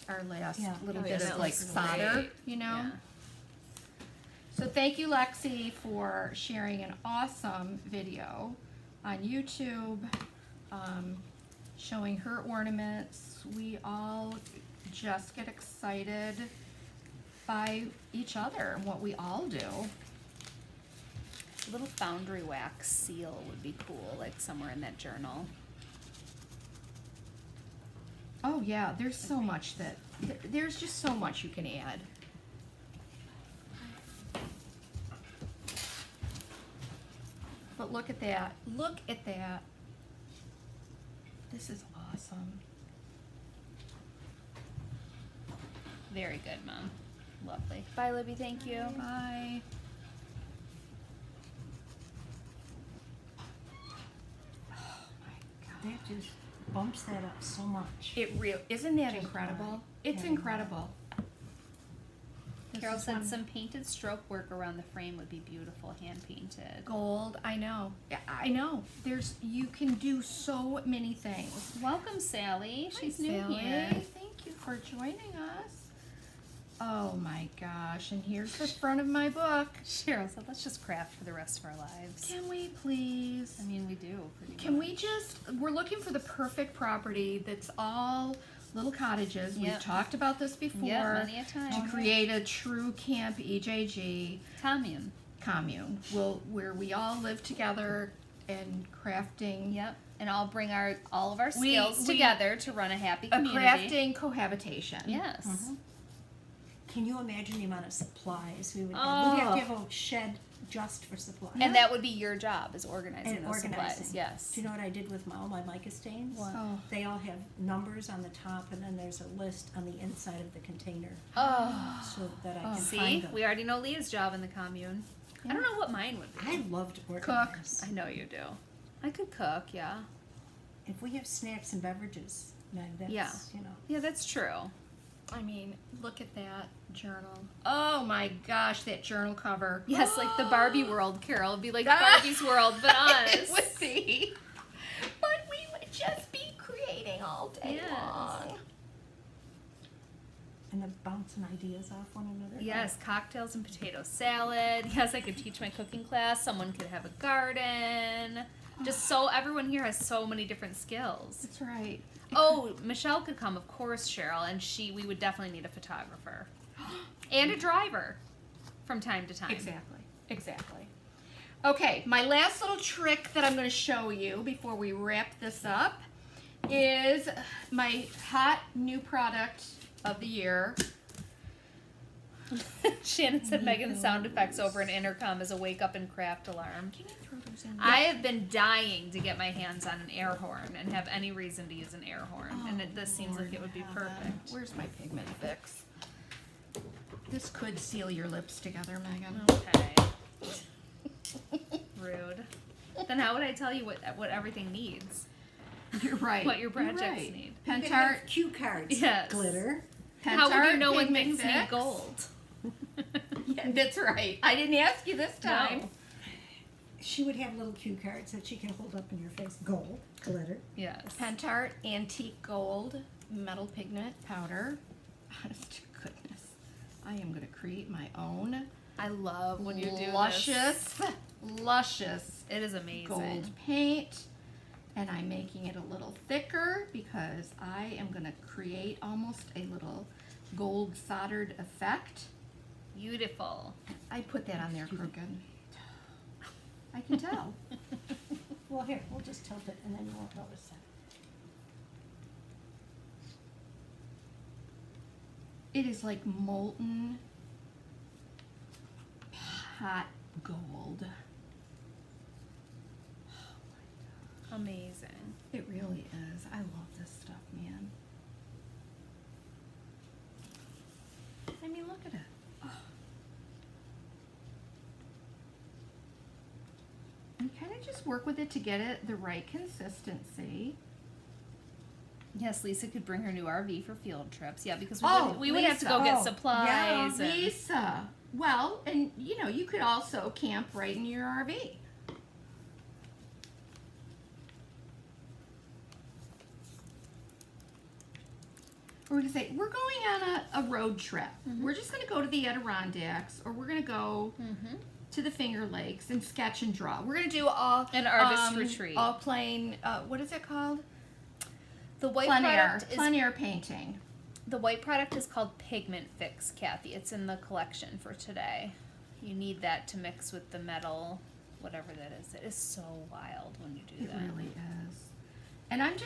our last Yeah. little Oh, yeah, bit that of like looks solder, great. you know. Yeah. So thank you, Lexi, for sharing an awesome video on YouTube, showing her ornaments. We all just get excited by each other and what we all do. A little foundry wax seal would be cool, like somewhere in that journal. Oh yeah, there's so much there's just so much you can add. But look at that. Look at that. This is awesome. Very good, Mom. Lovely. Bye, Libby. Thank you. Bye. Oh my God. That just bumps that up so much. Isn't that Just incredible? fine. It's Yeah. incredible. This Carol is said one- some painted stroke work around the frame would be beautiful, hand painted. gold. I know. Yeah, I know. You can do so many things. Welcome, Sally. She's Hi, new Sally. here. Thank you for joining us. Oh my gosh, and here's the front of my book. Cheryl said, let's just craft for the rest of our lives. Can we please? I mean, we do. Pretty Can much. we just, we're looking for the perfect property that's all little cottages. We've Yep. talked about this before. Yeah, many a time. To create a true camp EJG Commune. commune, where we all live together and crafting Yep. And I'll bring all of our We- skills we- together to run a happy a community. crafting cohabitation. Yes. Mm-hmm. Can you imagine the amount of supplies we would have? Oh. We'd have to have a shed just for supplies. And that would be your job, is organizing And those organizing. supplies. Yes. Do you know what I did with all my mica stains? What? Oh. They all have numbers on the top, and then there's a list on the inside of the container, Oh. so that I can See, find them. we already know Leah's job in the commune. I don't know what mine would be. I love to organize. I know you do. I could cook, yeah. if we have snacks and beverages, then that's, Yeah. you know. Yeah, that's true. I mean, look at that journal. Oh my gosh, that journal cover. Yes, like the Barbie world, Carol. It'd be like Barbie's world, but It us. would be. But we would just be creating all day Yes. long. And then bouncing ideas off one another. Yes, cocktails and potato salad. Yes, I could teach my cooking class. Someone could have a garden. Just so everyone here has so many different skills. That's right. Oh, Michelle could come, of course, Cheryl, and we would definitely need a photographer and a driver from time to time. Exactly. Okay, my last little trick that I'm going to show you before we wrap this up is my hot new product of the year. Shannon said Megan's sound effects over an intercom is a wake up and craft alarm. Can you throw those in? I have been dying to get my hands on an air horn and have any reason to use an air horn, and this seems like it would be perfect. Where's my pigment fix? This could seal your lips together, Megan. Okay. Rude. Then how would I tell you what everything needs? You're right. What your You're projects right. need. You could Pentart. have cue cards. Yes. Glitter. How would you know when pigment things need fix. gold? Yeah, that's right. I didn't ask you this time. No. She would have little cue cards that she can hold up in your face. Gold, glitter. Yes. Pentart Antique Gold Metal Pigment Powder. Honest to goodness. I am going to create my own I love when you do luscious this. It is amazing. gold paint. And I'm making it a little thicker because I am going to create almost a little gold soldered effect. Beautiful. I put that on there crooked. I can tell. Well, here, we'll just tilt it and then you won't notice it. It is like molten hot gold. Amazing. It really is. I love this stuff, man. I mean, look at it. Oh. And kind of just work with it to get it the right consistency. Yes, Lisa could bring her new RV for field trips. Yeah, because we would Lisa. have to go get Oh, supplies. Yeah, and Lisa. Well, and you could also camp right in your RV. We're gonna say we're going on a road trip. We're just gonna go to the Adirondacks, or we're gonna go to the Finger Lakes and sketch and draw. We're gonna do all An artist retreat. all plain. What is it called? the white Plein air, product is plein air painting. the white product is called Pigment Fix, Kathy. It's in the collection for today. You need that to mix with the metal, whatever that is. It is so wild when you do It that. really is. And I'm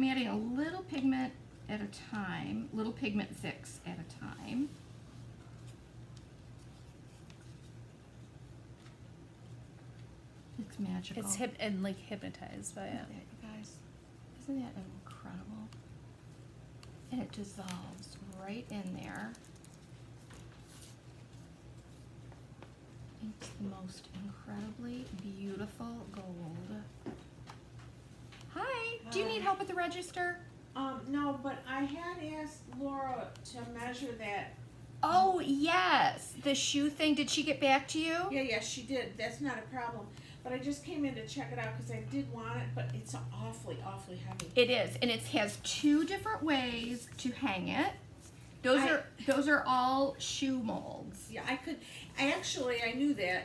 adding a little pigment at a time, little pigment fix at a time. It's magical. It's hypnotized by it. Look at that, you guys. Isn't that incredible? And it dissolves right in there. It's the most incredibly beautiful gold. Hi, do you need help with the register? No, but I had asked Laura to measure that. Oh, yes, the shoe thing. Did she get back to you? Yeah, she did. That's not a problem. But I just came in to check it out because I did want it, but it's awfully heavy. It is, and it has two different ways to hang it. Those are all shoe molds. Yeah, I knew that.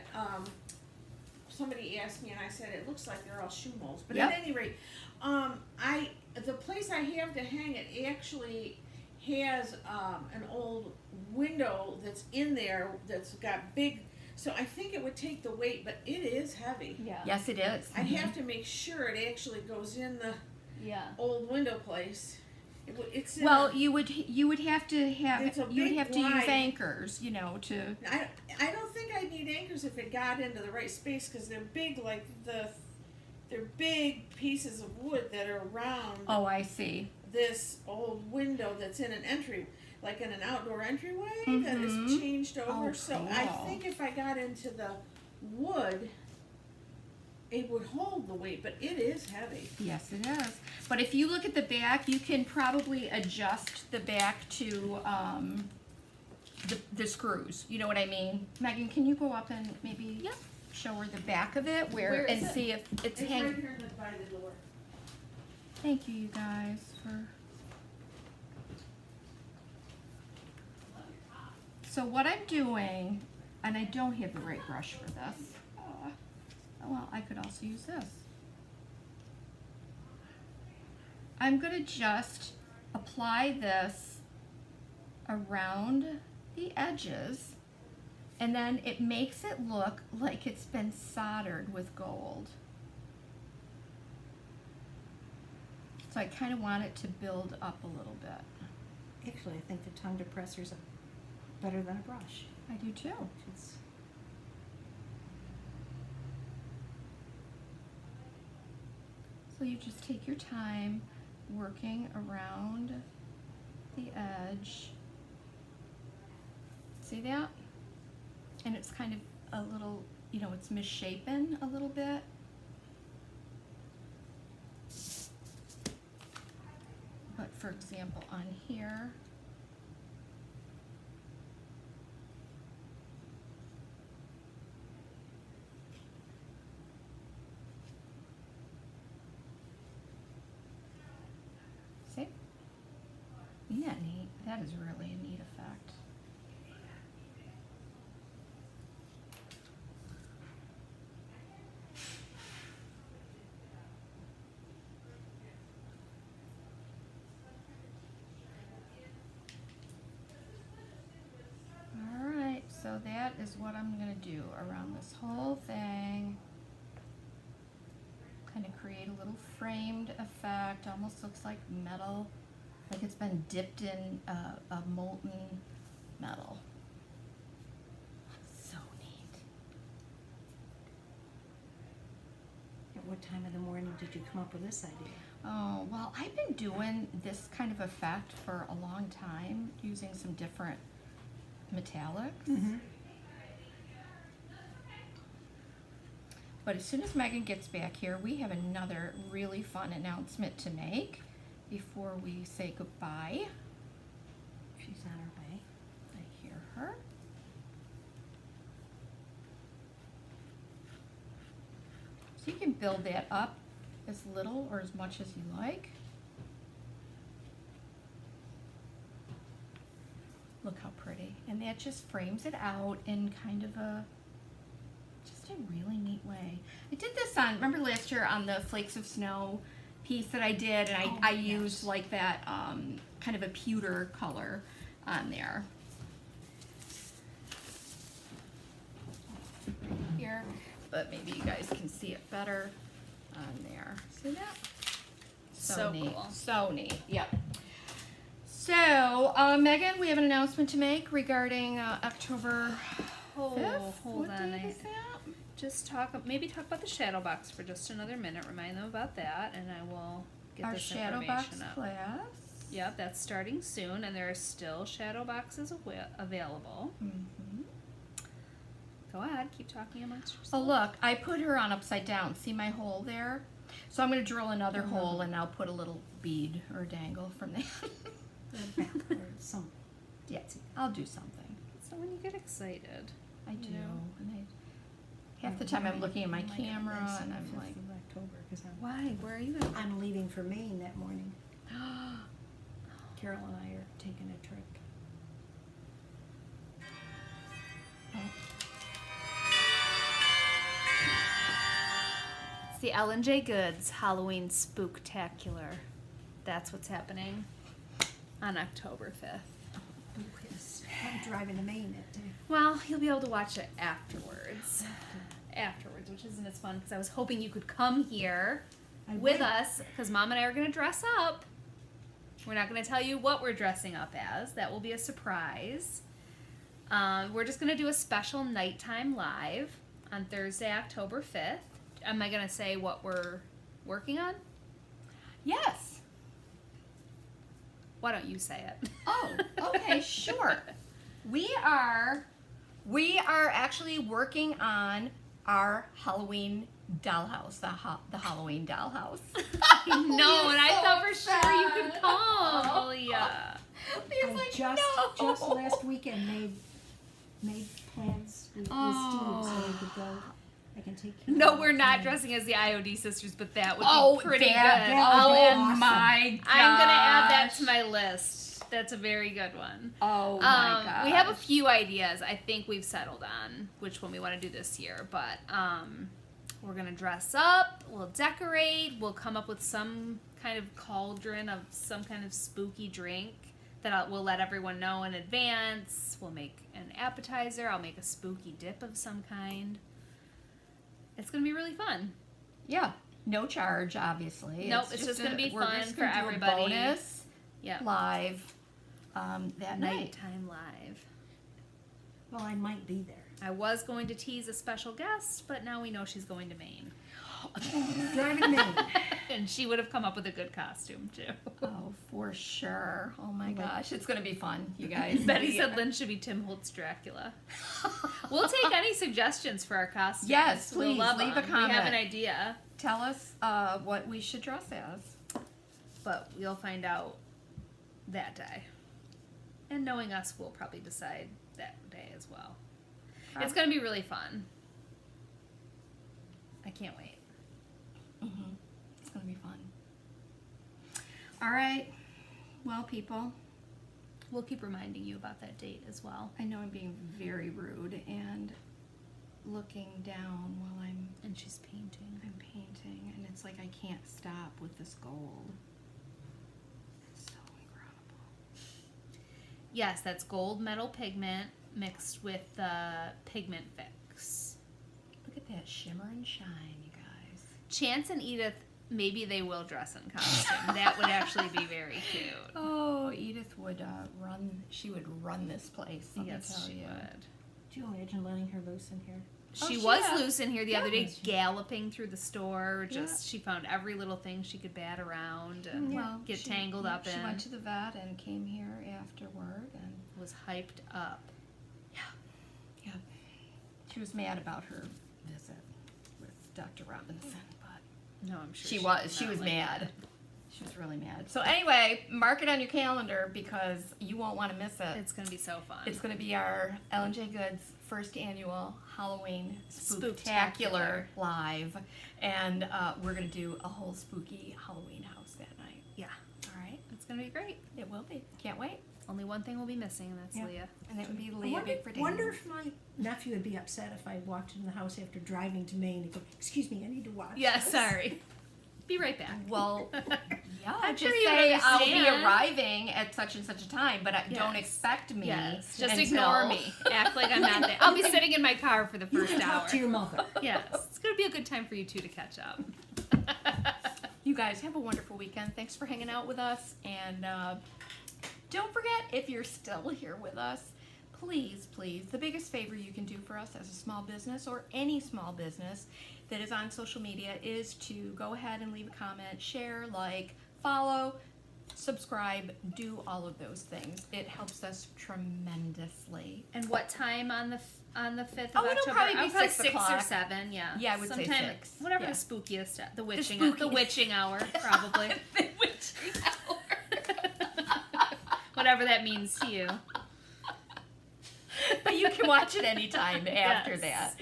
Somebody asked me and I said it looks like they're all shoe molds. But Yep. at any rate, the place I have to hang it actually has an old window that's in there that's got big. So I think it would take the weight, but it is heavy. Yeah. Yes, it is. I'd have to make sure it actually goes in the Yeah. old window place. It's in Well, a- you would have to have It's a you would big have to use wide- anchors, to. I don't think I'd need anchors if it got into the right space because they're big, like they're big pieces of wood that are around Oh, I see. this old window that's in an entry, like in an outdoor entryway that is Mhm. changed over. Oh, So I cool. think if I got into the wood, it would hold the weight, but it is heavy. Yes, it is. But if you look at the back, you can probably adjust the back to the screws. You know what I mean? Megan, can you go up and maybe Yep. show her the back of it Where is and it? see if it's It's hanging? right here by the door. Thank you, you guys, for. So what I'm doing, and I don't have the right brush for this. Well, I could also use this. I'm gonna just apply this around the edges, and then it makes it look like it's been soldered with gold. So I kind of want it to build up a little bit. Actually, I think the tongue depressors are better than a brush. I do too. It's, So you just take your time working around the edge. See that? And it's kind of a little, you know, it's misshapen a little bit. But for example, on here, see? Isn't that neat? That is really a neat effect. Alright, so that is what I'm gonna do around this whole thing. Kind of create a little framed effect, almost looks like metal, like it's been dipped in a molten metal. So neat. at what time of the morning did you come up with this idea? Oh, well, I've been doing this kind of effect for a long time, using some different metallics. But as soon as Megan gets back here, we have another really fun announcement to make before we say goodbye. She's on her way. I hear her. So you can build that up as little or as much as you like. Look how pretty. And that just frames it out in kind of a really neat way. I did this on, remember last year on the Flakes of Snow piece that I did, and I used like that kind of a pewter color on there. Right here, but maybe you guys can see it better on there. See that? So neat. cool. So neat. Yep. So, Megan, we have an announcement to make regarding October 5th. Hold What on. date is that? Just talk about the shadow box for just another minute. Remind them about that, and I will get Our this shadow box information up. class. Yep, that's starting soon, and there are still shadow boxes available. Mm-hmm. Go ahead, keep talking amongst yourselves. Oh, look, I put her on upside down. See my hole there? So I'm going to drill another hole, and I'll put a little bead or dangle from there. Backwards, some. Yeah, I'll do something. So when you get excited, I do. You know? And half the time I'm looking at my camera, and I'm like, October, because why? Where are you going? I'm leaving for Maine that morning. Carol and I are taking a trip. It's the L&J Goods Halloween Spooktacular. That's what's happening on October 5th. Oh, yes. I'm driving to Maine that day. Well, you'll be able to watch it afterwards. Which isn't as fun because I was hoping you could come here with us because Mom and I are going to dress up. We're not going to tell you what we're dressing up as. That will be a surprise. We're just going to do a special nighttime live on Thursday, October 5th. Am I going to say what we're working on? yes. Why don't you say it? Oh, okay, sure. We are actually working on our Halloween dollhouse, the Halloween dollhouse. No, and I thought for sure you could come, Leah. He's I like, just no. last weekend made plans with Steve so I could go. I can take care No, of we're it. not dressing as the IOD sisters, but that would be pretty that, good. That would be oh awesome. my gosh. I'm gonna add that to my list. That's a very good one. Oh my gosh. We have a few ideas. I think we've settled on which one we want to do this year, but we're gonna dress up. We'll decorate. We'll come up with some kind of cauldron of some kind of spooky drink that we'll let everyone know in advance. We'll make an appetizer. I'll make a spooky dip of some kind. It's gonna be really fun. Yeah. No charge, obviously. Nope, it's just gonna be we're fun just for gonna do a everybody. bonus Yep. live that night. Nighttime live. Well, I might be there. I was going to tease a special guest, but now we know she's going to Maine. Driving me. And she would have come up with a good costume, too. Oh, for sure. Oh my gosh. It's going to be fun, you guys. Betty said Lynn should be Tim Holtz Dracula. We'll take any suggestions for our costumes. Yes, We'll please, love leave a them. We have comment. an idea, Tell us what we should dress as. but we'll find out that day. And knowing us, we'll probably decide that day as well. It's going to be really fun. I can't wait. Mm-hmm. It's going to be fun. All right. Well, people, We'll keep reminding you about that date as well. I know I'm being very rude and looking down while I'm And she's painting. painting, and it's like I can't stop with this gold. It's so incredible. Yes, that's gold metal pigment mixed with pigment fix. Look at that shimmer and shine, you guys. Chance and Edith, maybe they will dress in costume. That would actually be very cute. Oh, Edith would she would run this place, let me Yes, tell she you. would. Do you imagine letting her loose in here? She she was has. loose in here the Yeah. other day, galloping through the store. Yeah. She found every little thing she could bat around and Well, get she- tangled up She in. went to the vet and came here afterward, and Was hyped up. yeah, she was mad about her visit with Dr. Robinson, but No, I'm sure she did was not like mad. it. She was really mad. So anyway, mark it on your calendar because you won't want to miss it. It's gonna be so fun. It's going to be our J Goods first annual Halloween Spooktacular. Spooktacular live, and we're going to do a whole spooky Halloween house that night. Yeah, All right, it's gonna be great. it will be. Can't wait. Only one thing will be missing, and that's Yeah. Leah. And it would be I Leah Big for wonder Days. if my nephew would be upset if I walked into the house after driving to Maine and go, "Excuse me, I need to watch Yeah, this." sorry. Be right back. Well, yeah, I'm just sure you say I'll be understand. arriving at such and such a time, but don't Yes. expect me. Yes, just until- ignore me. Act like I'm not there. I'll be sitting in my car for the You first can hour. talk to your mother. Yes, it's gonna be a good time for you two to catch up. You guys have a wonderful weekend. Thanks for hanging out with us. And don't forget, if you're still here with us, please, the biggest favor you can do for us as a small business or any small business that is on social media is to go ahead and leave a comment, share, like, follow, subscribe, do all of those things. It helps us tremendously. And what time on the 5th of Oh, it'll October? probably be I would say 6 6 or o'clock. 7. Yeah. Yeah, I would say Sometime- 6. Whatever Yeah. the spookiest, the witching spookiest. hour, probably. The witching hour. Whatever that means to you. But you can watch it anytime after Yes. that.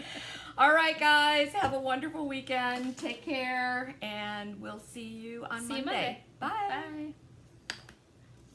All right, guys. Have a wonderful weekend. Take care, and we'll see you on See you Monday. Monday. Bye. Bye.